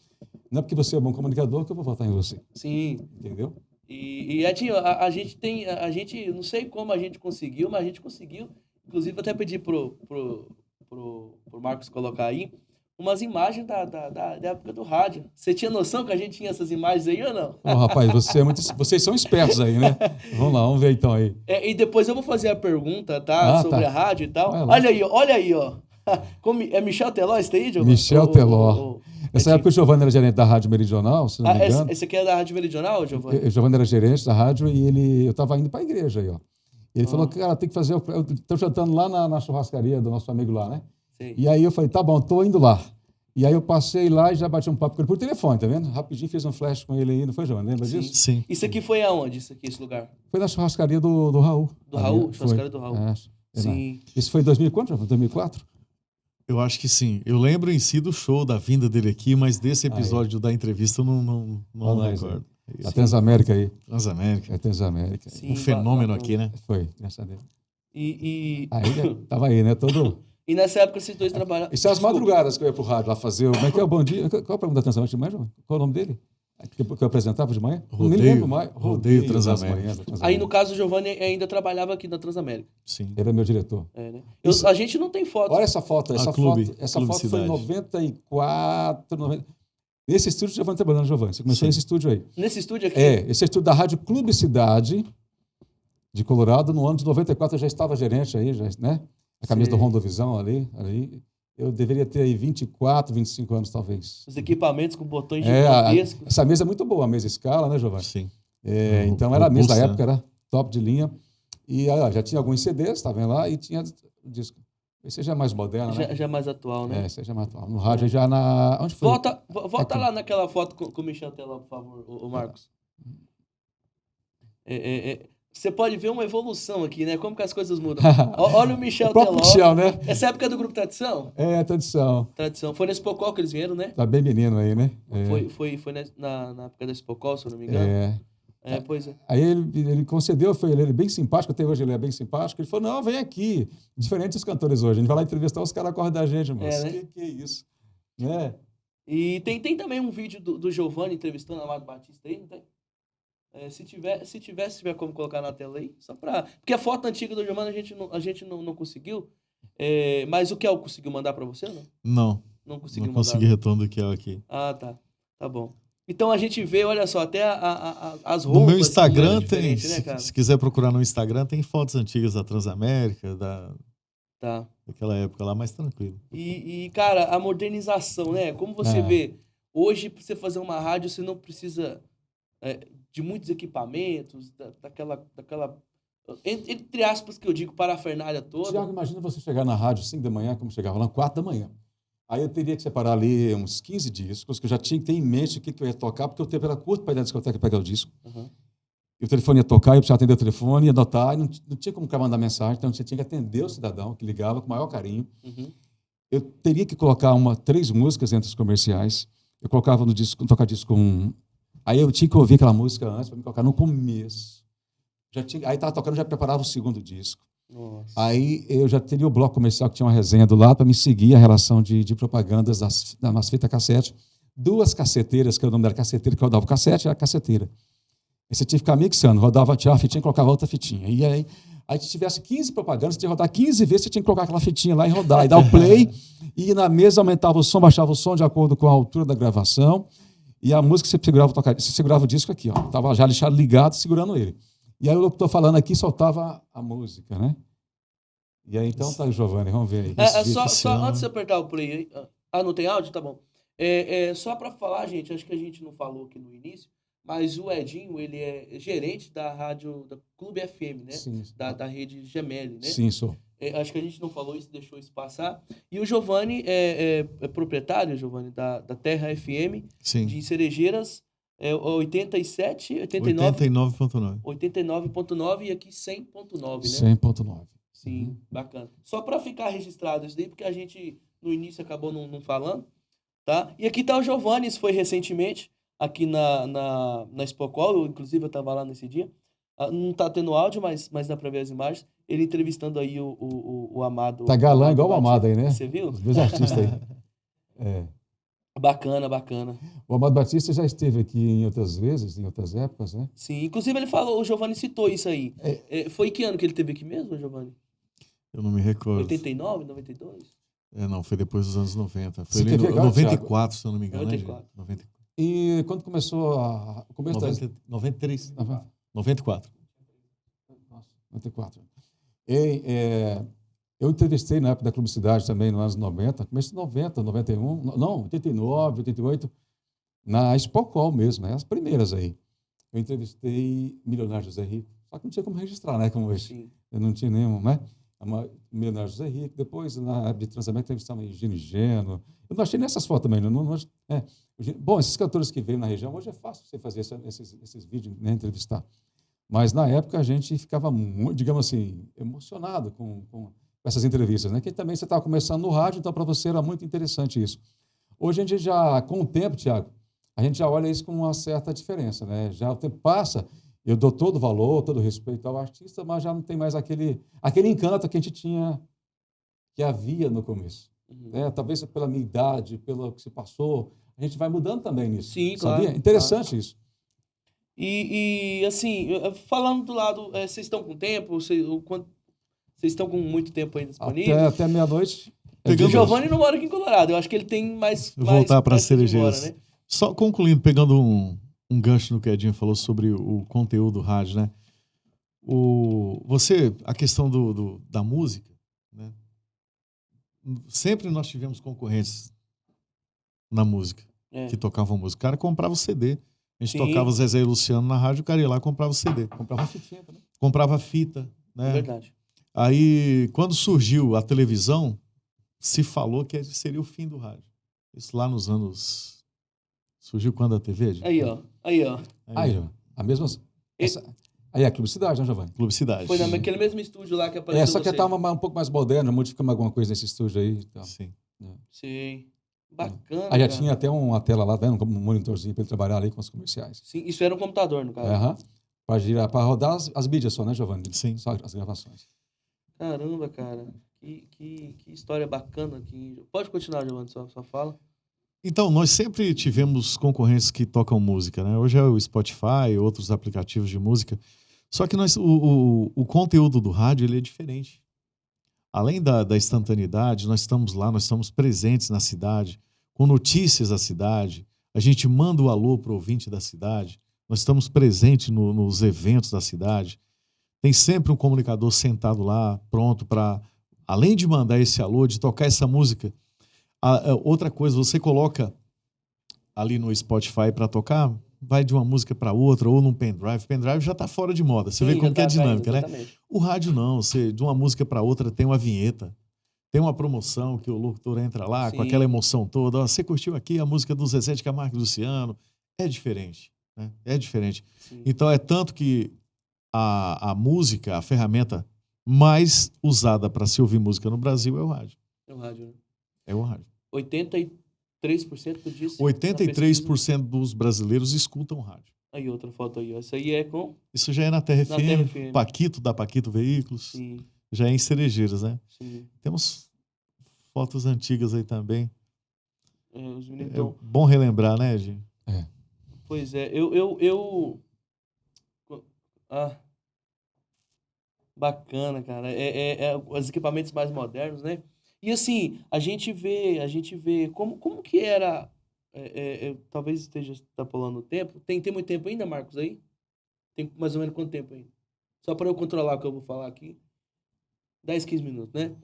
Não é porque você é bom comunicador que eu vou votar em você, sim. entendeu? E Edinho, a gente, não sei como a gente conseguiu, mas a gente conseguiu. Inclusive, eu até pedi pro Marcos colocar aí umas imagens da época do rádio. Você tinha noção que a gente tinha essas imagens aí ou não? Ô, rapaz, vocês são espertos aí, né? Vamos lá, vamos ver então aí. E depois eu vou fazer a pergunta, tá? Ah, Sobre tá. a rádio e tal. Vai lá. Olha aí, ó. É Michel Teló esse aí, Giovanni? Michel Teló. Essa época o Giovanni era gerente da Rádio Meridional, se não me engano. Esse aqui é da Rádio Meridional, Giovanni? O Giovanni era gerente da rádio e eu estava indo para a igreja aí, ó. Ele falou que, cara, tem que fazer... Eu estou jantando lá na churrascaria do nosso amigo lá, né? Sim. E aí eu falei, tá bom, estou indo lá. E aí eu passei lá e já bati um papo com ele por telefone, tá vendo? Rapidinho fiz um flash com ele aí, não foi, Giovanni? Lembra disso? Sim. Isso aqui foi aonde, esse lugar? Foi na churrascaria do Raul. Do Raul? Foi. Churrascaria do Raul. Sim. Isso foi em 2004, Giovanni? 2004? Eu acho que sim. Eu lembro em si do show, da vinda dele aqui, mas desse episódio da entrevista eu não recordo. A Transamérica aí. Transamérica. É Transamérica. Sim, Um fenômeno bacana. aqui, né? Foi, graças a Deus. E Aí, tava aí, né? Todo... nessa época esses dois trabalhavam. Isso é as madrugadas que eu ia pro rádio lá fazer. Como é que é o Bom Dia? Qual é o programa da Transamérica de manhã, João? Qual é o nome dele? Que eu apresentava de manhã? Não me lembro mais. Rodeio das Transamérica. manhãs da Transamérica. Aí, no caso, o Giovanni ainda trabalhava aqui na Transamérica. Sim. Ele é meu diretor. É, né? Isso- A gente não tem foto. Olha essa foto. Essa Clube foto foi em Cidade. 94, 90. Nesse estúdio, o Giovanni trabalhando, Giovanni. Você começou Sim. nesse estúdio aí. Nesse estúdio aqui. Esse é o estúdio da Rádio Clube Cidade de Colorado. No ano de 94 eu já estava gerente aí, já, né? A camisa Sei. do Rondovisão ali. Eu deveria ter aí 24, 25 anos, talvez. Os equipamentos com botões A- gigantescos. essa mesa é muito boa, a mesa escala, né, Giovanni? Sim. Então era a mesa da Robusta, época, era top de linha. E ó, já tinha alguns CDs, tá vendo lá? E tinha disco. Esse já é mais moderno, né? Já mais atual, né? Esse já é mais atual. No rádio já na... Onde foi? Volta Aqui. lá naquela foto com o Michel Teló, por favor, o Marcos. Você pode ver uma evolução aqui, né? Como que as coisas mudam. Olha o Michel O próprio Teló. Michel, né? Essa época é do Grupo Tradição? É, tradição. Tradição. Foi nesse Pocol que eles vieram, né? Tá bem menino aí, né? Foi na época desse Pocol, se eu não me engano. Pois é. Aí ele concedeu, ele é bem simpático, até hoje ele é bem simpático. Ele falou, não, vem aqui. Diferente dos cantores hoje. A gente vai lá entrevistar, os caras correm da gente, moço. Né? Que é isso? Né? E tem também um vídeo do Giovanni entrevistando a Amado Batista aí, não tem? Se tiver como colocar na tela aí, só pra... Porque a foto antiga do Giovanni a gente não conseguiu. Mas o Kel conseguiu mandar pra você, não? Não. Não conseguiu Não mandar. consegui retorno do que é aqui. Ah, tá. Tá bom. Então a gente vê, olha só, até as roupas. No meu que Instagram eram tem, diferentes, né, cara? se quiser procurar no Instagram, tem fotos antigas da Transamérica, Tá. daquela época lá, mais tranquilo. E, cara, a modernização, né? Como você vê, hoje, pra você fazer uma rádio, você não precisa de muitos equipamentos, daquela entre aspas que eu digo, parafernália toda. Tiago, imagina você chegar na rádio 5 da manhã, como chegava lá, 4 da manhã. Aí eu teria que separar ali uns 15 discos, que eu já tinha que ter em mente o que eu ia tocar, porque o tempo era curto para ir na discoteca pegar o disco. Uhum. E o telefone ia tocar, eu precisava atender o telefone, ia anotar, e não tinha como mandar mensagem, então você tinha que atender o cidadão, que ligava com o maior carinho. Uhum. Eu teria que colocar 3 músicas entre os comerciais. Eu colocava no disco, tocar disco 1. Aí eu tinha que ouvir aquela música antes para me colocar no começo. Aí estava tocando, já preparava o segundo disco. Nossa. Aí eu já teria o bloco comercial, que tinha uma resenha do lado, para me seguir a relação de propagandas das fitas cassete. 2 caceteiras, que é o nome da caceteira, que rodava o cassete, era a caceteira. Aí você tinha que ficar mixando, rodava a fitinha e colocava outra fitinha. E aí se tivesse 15 propagandas, você tinha que rodar 15 vezes, você tinha que colocar aquela fitinha lá e rodar, e dar o play, e na mesa aumentava o som, baixava o som de acordo com a altura da gravação, e a música você segurava o disco aqui, ó, estava já ligado, segurando ele. E aí o locutor falando aqui soltava a música, né? E aí então tá, Giovanni, vamos ver aí. Só antes de apertar o play aí. Ah, não tem áudio? Tá bom. Só para falar, gente, acho que a gente não falou aqui no início, mas o Edinho, ele é gerente da rádio, da Clube FM, né? Sim. Da rede Gemelli, né? Sim, sou. Acho que a gente não falou isso, deixou isso passar. E o Giovanni é proprietário, Giovanni, da Terra FM, Sim. de Cerejeiras, 87, 89, 89,9. 89,9 e aqui 100,9, né? 100,9. Sim, bacana. Só para ficar registrado isso daí, porque a gente no início acabou não falando, tá? E aqui tá o Giovanni, isso foi recentemente, aqui na Expocol, inclusive eu tava lá nesse dia. Não tá tendo áudio, mas dá pra ver as imagens. Ele entrevistando aí o Amado. Tá galã igual o Batista. Amado aí, né? Você viu? Os dois artistas aí. É. Bacana, bacana. O Amado Batista já esteve aqui em outras vezes, em outras épocas, né? Sim, inclusive ele falou, o Giovanni citou isso aí. Foi que ano que ele teve aqui mesmo, Giovanni? Eu não me recordo. 89, 92? Não, foi depois dos anos 90. Foi Você ali teve no agora, 94, se eu não me engano. 94. Né, 94. E quando começou a... 93. 94. Nossa, 94. Eu entrevistei na época da Clube Cidade também, nos anos 90, começo de 90, 91, não, 89, 88, na Expocol mesmo, né? As primeiras aí. Eu entrevistei Milionário José Rico, só que não tinha como registrar, né? Como hoje. Sim. Eu não tinha nenhum, né? Milionário José Rico, depois, na época de transamento, entrevistamos Gino Geno. Eu não achei nessas fotos também, Bom, esses cantores que veio na região, hoje é fácil você fazer esses vídeos, né? Entrevistar. Mas na época a gente ficava muito, digamos assim, emocionado com essas entrevistas, né? Que também você estava começando no rádio, então para você era muito interessante isso. Hoje a gente já, com o tempo, Tiago, a gente já olha isso com uma certa diferença, né? Já o tempo passa, eu dou todo o valor, todo o respeito ao artista, mas já não tem mais aquele encanto que a gente tinha, que havia no começo. Né? Talvez pela minha idade, pelo que se passou, a gente vai mudando também nisso. Sim, sabia? claro. Interessante Claro. isso. E assim, falando do lado, vocês estão com tempo? Vocês estão com muito tempo aí disponível? Até meia-noite. O Giovanni não mora aqui em Colorado. Eu acho que ele tem mais. Voltar para Cerejeiras. Né? Só concluindo, pegando um gancho no que a Edinho falou sobre o conteúdo rádio, né? A questão da música, né? Sempre nós tivemos concorrentes na música, que tocavam música. O cara comprava o CD. A gente tocava Zezé e Luciano na rádio, o cara ia lá e comprava o CD. Comprava fitinha também. Comprava fita, né? Verdade. Aí, quando surgiu a televisão, se falou que seria o fim do rádio. Isso lá nos anos... Surgiu quando a TV? Gente? Aí, ó. Aí, ó. A mesma... Aí é a Clube Cidade, né, Giovanni? Clube Cidade. Foi naquele mesmo estúdio lá que apareceu. Só que estava um pouco mais moderno, modificamos alguma coisa nesse estúdio aí. Então. Sim. Sim. Bacana. Aí já tinha até uma tela lá, vendo, como um monitorzinho para ele trabalhar ali com os comerciais. Sim, isso era um computador, no caso. Para girar, para rodar as mídias só, né, Giovanni? Sim. Só as gravações. Caramba, cara. Que história bacana aqui. Pode continuar, Giovanni, só fala. Então, nós sempre tivemos concorrentes que tocam música, né? Hoje é o Spotify, outros aplicativos de música. Só que o conteúdo do rádio ele é diferente. Além da instantaneidade, nós estamos lá, nós estamos presentes na cidade, com notícias da cidade. A gente manda o alô para o ouvinte da cidade. Nós estamos presentes nos eventos da cidade. Tem sempre um comunicador sentado lá, pronto para, além de mandar esse alô, de tocar essa música. Outra coisa, você coloca ali no Spotify para tocar, vai de uma música para outra, ou num pendrive. Pendrive já está fora de moda. Você vê como que é a dinâmica, né? O rádio não. Você, de uma música para outra, tem uma vinheta. Tem uma promoção que o locutor entra lá com aquela emoção toda. Você curtiu aqui a música do Zezé de Camargo e Luciano. É diferente. Né? É diferente. Sim. Então, é tanto que a música, a ferramenta mais usada para se ouvir música no Brasil é o rádio. É o rádio, né? É o rádio. 83% disso. 83% dos brasileiros escutam rádio. Aí, outra foto aí. Essa aí é com... Isso já é na Terra FM. Paquito, da Paquito Veículos. Sim. Já é em Cerejeiras, né? Sim. Temos fotos antigas aí também. Os meninos é bom relembrar, né, Gi? Pois é. Bacana, cara. Os equipamentos mais modernos, né? E assim, a gente vê como que era... talvez esteja extrapolando o tempo. Tem muito tempo ainda, Marcos, aí? Tem mais ou menos quanto tempo ainda? Só para eu controlar o que eu vou falar aqui. 10, 15 minutos, né?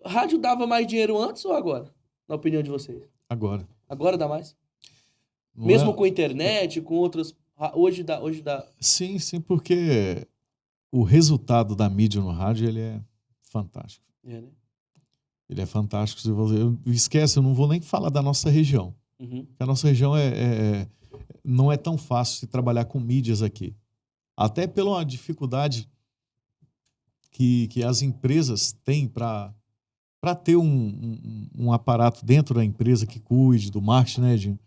Rádio dava mais dinheiro antes ou agora? Na opinião de vocês? Agora. Agora dá mais? Não mesmo com internet, com outras... Hoje dá... Sim, porque o resultado da mídia no rádio, ele é fantástico. Né? Ele é fantástico. Esquece, eu não vou nem falar da nossa região. Uhum. A nossa região é não é tão fácil se trabalhar com mídias aqui. Até pela dificuldade que as empresas têm para ter um aparato dentro da empresa que cuide do marketing, né, de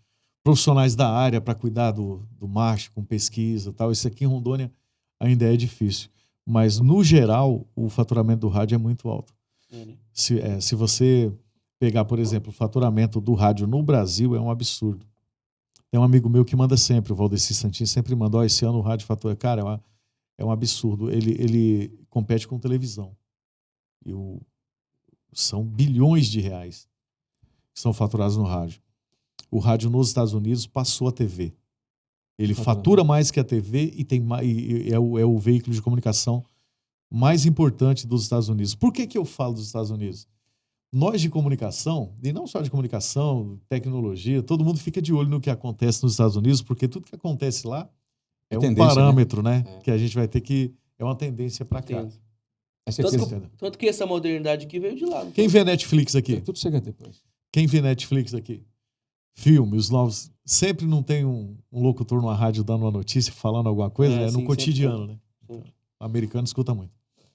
profissionais da área para cuidar do marketing, com pesquisa e tal. Isso aqui em Rondônia ainda é difícil. Mas, no geral, o faturamento do rádio é muito alto. Se você pegar, por exemplo, o faturamento do rádio no Brasil, é um absurdo. Tem um amigo meu que manda sempre, o Valdeci Santini, sempre manda, esse ano o rádio fatura. Cara, é um absurdo. Ele compete com televisão. São bilhões de reais que são faturados no rádio. O rádio nos Estados Unidos passou a TV. Ele fatura mais que a TV e é o veículo de comunicação mais importante dos Estados Unidos. Por que eu falo dos Estados Unidos? Nós de comunicação, e não só de comunicação, tecnologia, todo mundo fica de olho no que acontece nos Estados Unidos, porque tudo que acontece lá é um parâmetro, né? Que a gente vai ter que... É uma tendência para cá. Tanto que essa modernidade aqui veio de lá. Quem vê Netflix aqui? Tudo chega depois. Quem vê Netflix aqui? Filme, os novos... Sempre não tem um locutor numa rádio dando uma notícia, falando alguma coisa, é no cotidiano, né? Sim. O americano escuta muito.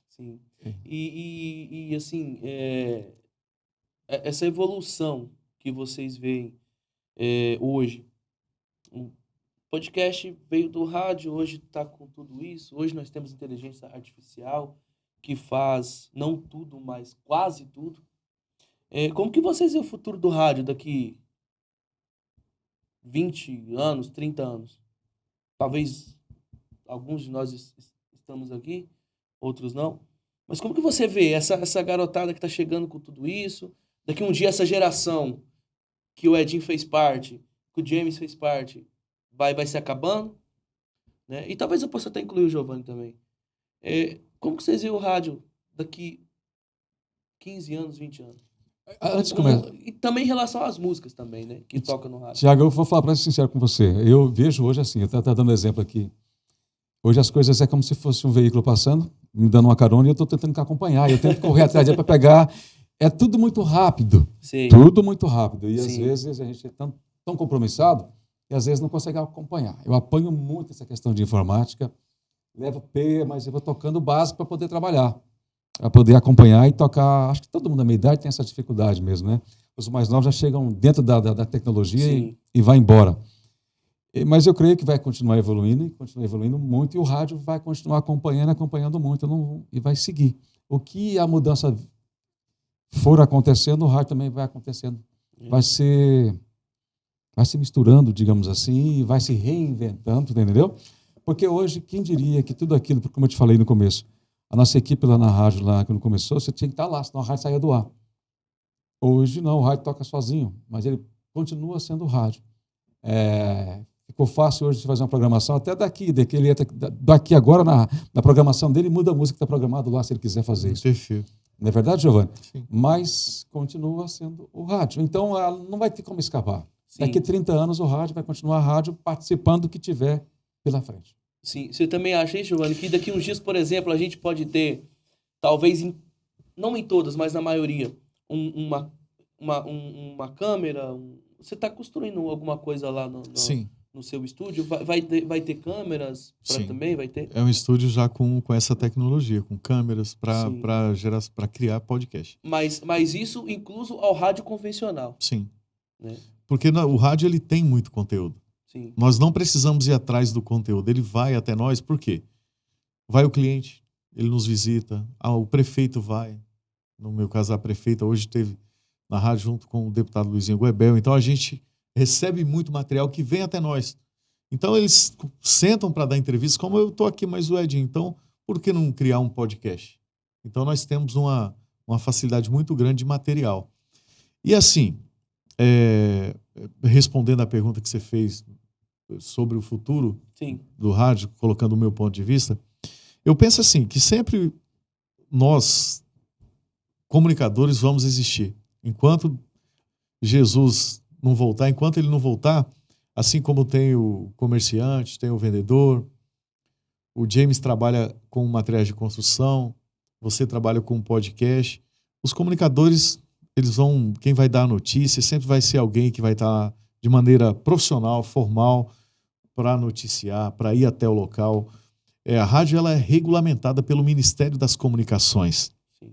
Sim. E assim, essa evolução que vocês veem hoje, o podcast veio do rádio, hoje está com tudo isso, hoje nós temos inteligência artificial que faz não tudo, mas quase tudo. Como que vocês veem o futuro do rádio daqui 20 anos, 30 anos? Talvez alguns de nós estamos aqui, outros não. Mas como que você vê essa garotada que está chegando com tudo isso? Daqui um dia essa geração que o Edinho fez parte, que o James fez parte, vai se acabando, né? E talvez eu possa até incluir o Giovanni também. Como que vocês veem o rádio daqui 15 anos, 20 anos? Antes de começar... E também em relação às músicas também, né? Que tocam no rádio. Tiago, eu vou falar para ser sincero com você. Eu vejo hoje assim, eu estou dando exemplo aqui. Hoje as coisas é como se fosse um veículo passando, me dando uma carona, e eu estou tentando acompanhar. Eu tento correr atrás dele para pegar. É tudo muito rápido. Sim. Tudo muito rápido. E Sim. às vezes a gente é tão compromissado e às vezes não consegue acompanhar. Eu apanho muito essa questão de informática. Levo P, mas eu vou tocando o básico para poder trabalhar. Para poder acompanhar e tocar. Acho que todo mundo da minha idade tem essa dificuldade mesmo, né? Os mais novos já chegam dentro da tecnologia e vai embora. Mas eu creio que vai continuar evoluindo, e continua evoluindo muito, e o rádio vai continuar acompanhando muito, e vai seguir. O que a mudança for acontecendo, o rádio também vai acontecendo. Vai se misturando, digamos assim, e vai se reinventando, entendeu? Porque hoje, quem diria que tudo aquilo, como eu te falei no começo, a nossa equipe lá na rádio, lá quando começou, você tinha que estar lá, senão a rádio saía do ar. Hoje não, o rádio toca sozinho, mas ele continua sendo rádio. Ficou fácil hoje de fazer uma programação, até daqui agora, na programação dele, muda a música que está programada lá, se ele quiser fazer isso. Perfeito. Não é verdade, Giovanni? Sim. Mas continua sendo o rádio. Então, ela não vai ter como escapar. Sim. Daqui a 30 anos, o rádio vai continuar rádio participando do que tiver pela frente. Sim. Você também acha isso, Giovanni, que daqui uns dias, por exemplo, a gente pode ter, talvez, não em todas, mas na maioria, uma câmera? Você está construindo alguma coisa lá no seu estúdio? Vai ter câmeras também? Vai ter? É um estúdio já com essa tecnologia, com câmeras para criar podcast. Mas isso incluso ao rádio convencional. Sim. Né? Porque o rádio ele tem muito conteúdo. Sim. Nós não precisamos ir atrás do conteúdo. Ele vai até nós, por quê? Vai o cliente, ele nos visita, o prefeito vai. No meu caso, a prefeita hoje esteve na rádio junto com o deputado Luizinho Goebel. Então, a gente recebe muito material que vem até nós. Então, eles sentam para dar entrevista, como eu estou aqui, mas o Edinho, então, por que não criar um podcast? Então, nós temos uma facilidade muito grande de material. E assim, respondendo à pergunta que você fez sobre o futuro do rádio, colocando o meu ponto de vista, eu penso assim, que sempre nós, comunicadores, vamos existir. Enquanto Jesus não voltar, enquanto ele não voltar, assim como tem o comerciante, tem o vendedor, o James trabalha com materiais de construção, você trabalha com podcast, os comunicadores, quem vai dar a notícia sempre vai ser alguém que vai estar de maneira profissional, formal, para noticiar, para ir até o local. A rádio ela é regulamentada pelo Ministério das Comunicações. Sim.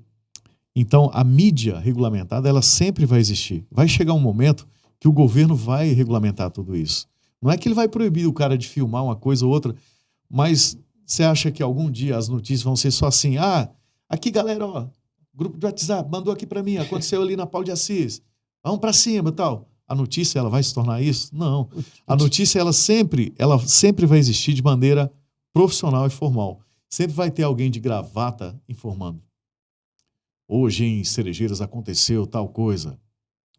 Então, a mídia regulamentada, ela sempre vai existir. Vai chegar um momento que o governo vai regulamentar tudo isso. Não é que ele vai proibir o cara de filmar uma coisa ou outra, mas você acha que algum dia as notícias vão ser só assim, aqui galera, ó, grupo de WhatsApp, mandou aqui para mim, aconteceu ali na Paulo de Assis, vamos para cima e tal. A notícia, ela vai se tornar isso? Não. A notícia, ela sempre vai existir de maneira profissional e formal. Sempre vai ter alguém de gravata informando. Hoje em Cerejeiras aconteceu tal coisa.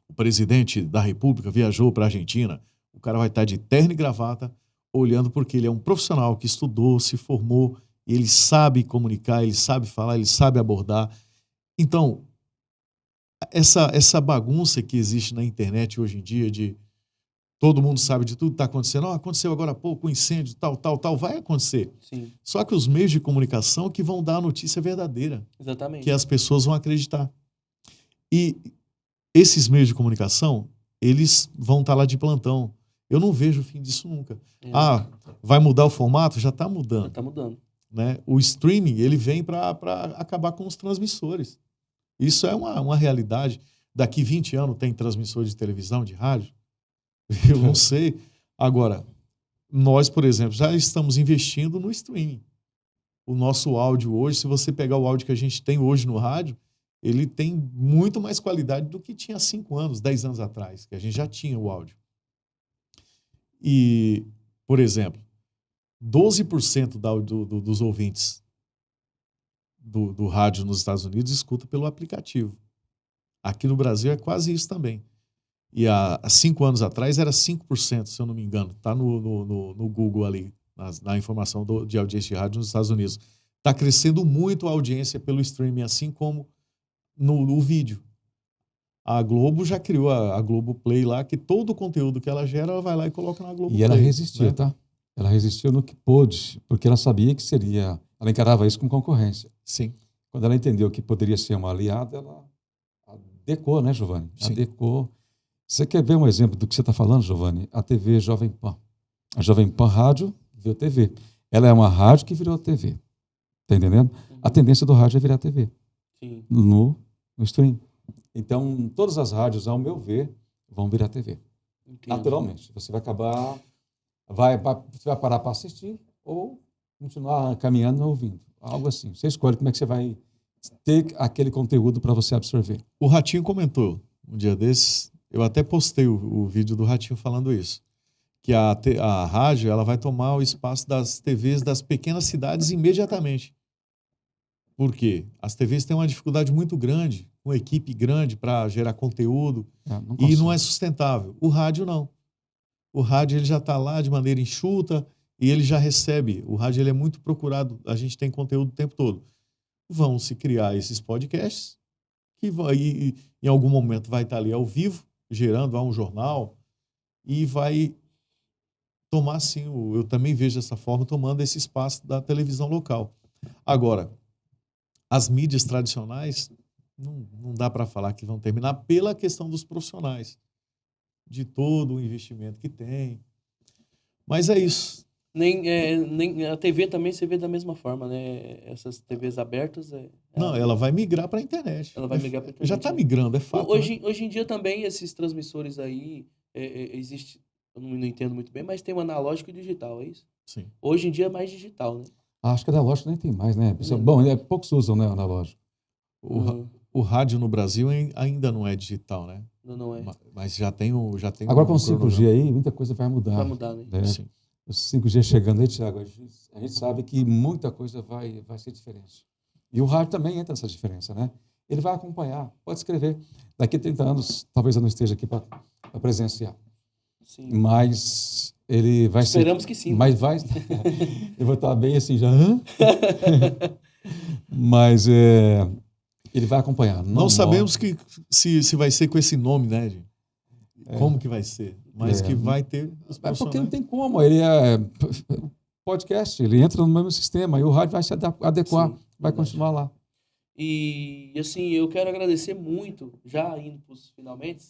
O presidente da República viajou para a Argentina. O cara vai estar de terno e gravata, olhando porque ele é um profissional que estudou, se formou, ele sabe comunicar, ele sabe falar, ele sabe abordar. Então, essa bagunça que existe na internet hoje em dia de todo mundo sabe de tudo que está acontecendo. Aconteceu agora há pouco um incêndio, tal, vai acontecer. Sim. Só que os meios de comunicação que vão dar a notícia verdadeira. Exatamente. Que as pessoas vão acreditar. E esses meios de comunicação, eles vão estar lá de plantão. Eu não vejo o fim disso nunca. Vai mudar o formato? Já está mudando. Já está mudando. Né? O streaming, ele vem para acabar com os transmissores. Isso é uma realidade. Daqui 20 anos tem transmissores de televisão, de rádio? Eu não sei. Agora, nós, por exemplo, já estamos investindo no streaming. O nosso áudio hoje, se você pegar o áudio que a gente tem hoje no rádio, ele tem muito mais qualidade do que tinha 5 anos, 10 anos atrás, que a gente já tinha o áudio. E, por exemplo, 12% dos ouvintes do rádio nos Estados Unidos escuta pelo aplicativo. Aqui no Brasil é quase isso também. E há 5 anos atrás era 5%, se eu não me engano. Está no Google ali, na informação de audiência de rádio nos Estados Unidos. Está crescendo muito a audiência pelo streaming, assim como no vídeo. A Globo já criou a Globoplay lá, que todo o conteúdo que ela gera, ela vai lá e coloca na Globoplay. E ela resistiu, né? tá? Ela resistiu no que pôde, porque ela sabia que seria... Ela encarava isso como concorrência. Sim. Quando ela entendeu que poderia ser uma aliada, ela adequou, né, Giovanni? Sim. Adequou. Você quer ver um exemplo do que você está falando, Giovanni? A TV Jovem Pan. A Jovem Pan Rádio virou TV. Ela é uma rádio que virou TV. Está entendendo? A tendência do rádio é virar TV. Sim. No stream. Então, todas as rádios, ao meu ver, vão virar TV. Entendo. Naturalmente. Você vai acabar... Você vai parar para assistir ou continuar caminhando e ouvindo. Algo assim. Você escolhe como é que você vai ter aquele conteúdo para você absorver. O Ratinho comentou um dia desses, eu até postei o vídeo do Ratinho falando isso, que a rádio ela vai tomar o espaço das TVs das pequenas cidades imediatamente. Por quê? As TVs têm uma dificuldade muito grande, uma equipe grande para gerar conteúdo, e não é sustentável. O rádio não. O rádio ele já está lá de maneira enxuta e ele já recebe. O rádio ele é muito procurado, a gente tem conteúdo o tempo todo. Vão se criar esses podcasts que em algum momento vai estar ali ao vivo, gerando um jornal e vai tomar, assim, eu também vejo dessa forma, tomando esse espaço da televisão local. Agora, as mídias tradicionais, não dá para falar que vão terminar pela questão dos profissionais, de todo o investimento que tem. Mas é isso. Nem a TV também você vê da mesma forma, né? Essas TVs abertas... Não, ela vai migrar para a internet. Ela vai migrar para a internet. Já está migrando, é fato. Hoje em dia também esses transmissores aí, existe, eu não entendo muito bem, mas tem o analógico e digital, é isso? Sim. Hoje em dia é mais digital, né? Acho que analógico nem tem mais, né? Bom, poucos usam, né, analógico. O rádio no Brasil ainda não é digital, né? Não é. Mas já tem Agora com o 5G aí, muita coisa vai mudar. Vai mudar, né? Sim. O 5G chegando aí, Thiago, a gente sabe que muita coisa vai ser diferente. E o rádio também entra nessa diferença, né? Ele vai acompanhar, pode escrever. Daqui a 30 anos, talvez eu não esteja aqui para presenciar. Sim. Mas ele vai Esperamos que sim. Mas vai... Eu vou estar bem assim já. Mas ele vai acompanhar. Não sabemos se vai ser com esse nome, né, gente? Como que vai ser? Mas que vai ter os profissionais. Porque não tem como. Ele é podcast, ele entra no mesmo sistema e o rádio vai se adequar, vai continuar lá. E, assim, eu quero agradecer muito, já indo para os finalmente,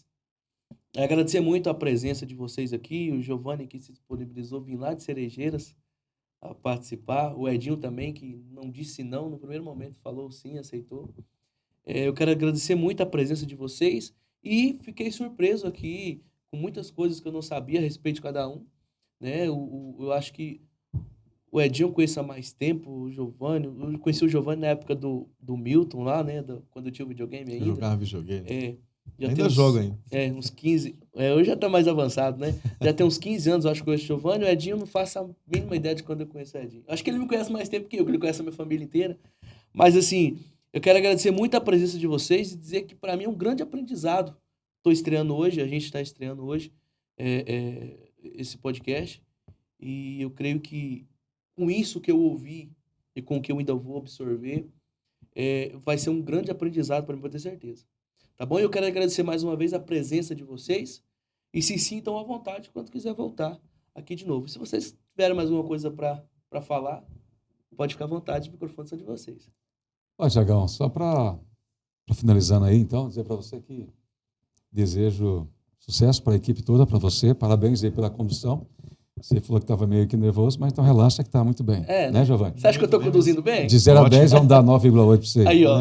Agradecer muito a presença de vocês aqui, o Giovanni que se disponibilizou vir lá de Cerejeiras a participar, o Edinho também, que não disse não no primeiro momento, falou sim, aceitou. Eu quero agradecer muito a presença de vocês e fiquei surpreso aqui com muitas coisas que eu não sabia a respeito de cada um, né? Eu acho que o Edinho eu conheço há mais tempo, o Giovanni, eu conheci o Giovanni na época do Milton lá, né? Quando eu tinha o videogame Eu ainda. jogava videogame. É, já tem Ainda uns, joga ainda. uns 15. Hoje já tá mais avançado, né? Já tem uns 15 anos, eu acho que eu conheço o Giovanni. O Edinho, eu não faço a mínima ideia de quando eu conheço o Edinho. Acho que ele me conhece mais tempo que eu, que ele conhece a minha família inteira. Mas, assim, eu quero agradecer muito a presença de vocês e dizer que, para mim, é um grande aprendizado. Estou estreando hoje, a gente está estreando hoje esse podcast. E eu creio que, com isso que eu ouvi e com o que eu ainda vou absorver, vai ser um grande aprendizado para mim, pode ter certeza. Tá bom? Eu quero agradecer mais uma vez a presença de vocês e se sintam à vontade quando quiser voltar aqui de novo. Se vocês tiverem mais alguma coisa para falar, pode ficar à vontade, os microfones são de vocês. Ó, Tiagão, só para finalizando aí, então, dizer para você que desejo sucesso para a equipe toda, para você, parabéns aí pela condução. Você falou que estava meio que nervoso, mas então relaxa que está muito bem. Né, Giovanni? Você acha que eu estou conduzindo bem? De 0 a 10, vamos dar 9,8 para você. Aí, ó.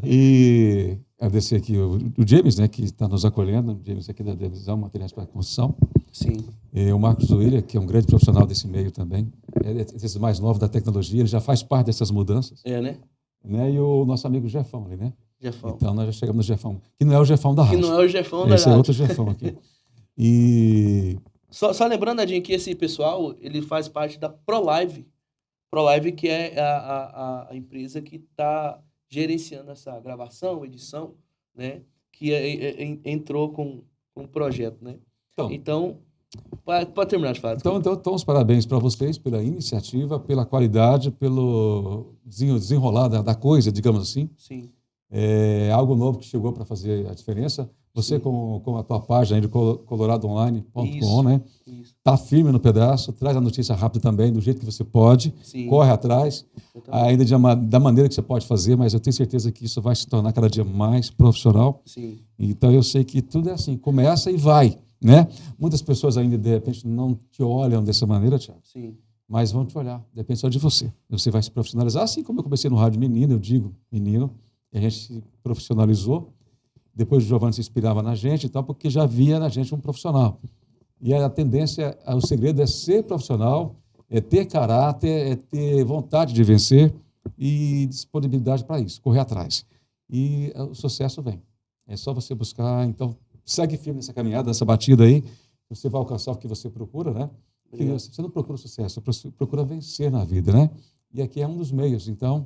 E agradecer aqui o James, né, que está nos acolhendo, o James aqui da Divisão Materiais para Construção. Sim. E o Marcos Zuília, que é um grande profissional desse meio também. É desses mais novos da tecnologia, ele já faz parte dessas mudanças. Né? E o nosso amigo Jefão ali, né? Jefão. Então, nós já chegamos no Jefão, que não é o Jefão da rádio. Que não é o Jefão da rádio. Esse é outro Jefão aqui. E... Só lembrando, Adinho, que esse pessoal, ele faz parte da ProLive. ProLive, que é a empresa que está gerenciando essa gravação, edição, né? Que entrou com o projeto, né? Então pode terminar de falar. Então, os parabéns para vocês pela iniciativa, pela qualidade, pelo desenrolar da coisa, digamos assim. Sim. É algo novo que chegou para fazer a diferença. Você, com a tua página aí de coloradoonline.com, né? Está firme no pedaço, traz a notícia rápida também, do jeito que você pode, corre atrás, ainda da maneira que você pode fazer, mas eu tenho certeza que isso vai se tornar cada dia mais profissional. Sim. Então, eu sei que tudo é assim, começa e vai, né? Muitas pessoas ainda, de repente, não te olham dessa maneira, Thiago. Sim. Mas vão te olhar, depende só de você. Você vai se profissionalizar, assim como eu comecei no rádio menino, eu digo menino, e a gente se profissionalizou. Depois o Giovanni se inspirava na gente, então, porque já via na gente um profissional. E a tendência, o segredo é ser profissional, é ter caráter, é ter vontade de vencer e disponibilidade para isso, correr atrás. E o sucesso vem. É só você buscar, então, segue firme nessa caminhada, nessa batida aí, você vai alcançar o que você procura, né? Porque você não procura sucesso, você procura vencer na vida, né? E aqui é um dos meios, então,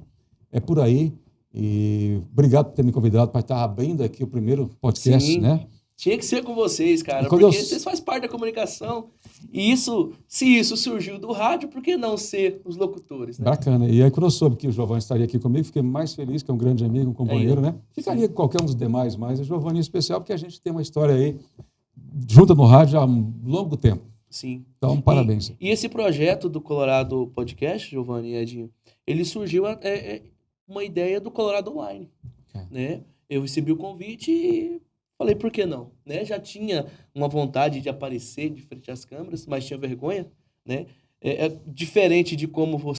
é por aí. E obrigado por ter me convidado para estar abrindo aqui o primeiro podcast, Sim. né? Tinha que ser com vocês, cara, porque vocês fazem parte da comunicação. E se isso surgiu do rádio, por que não ser os locutores, né? Bacana. E aí, quando eu soube que o Giovanni estaria aqui comigo, fiquei mais feliz, que é um grande amigo, um companheiro, né? Ficaria com qualquer um dos demais, mas o Giovanni é especial, porque a gente tem uma história aí junta no rádio há um longo tempo. Sim. Então, parabéns. E esse projeto do Colorado Podcast, Giovanni e Edinho, ele surgiu uma ideia do Colorado Online, né? Eu recebi o convite e falei, por que não? Né? Já tinha uma vontade de aparecer de frente às câmeras, mas tinha vergonha, né? É diferente de como você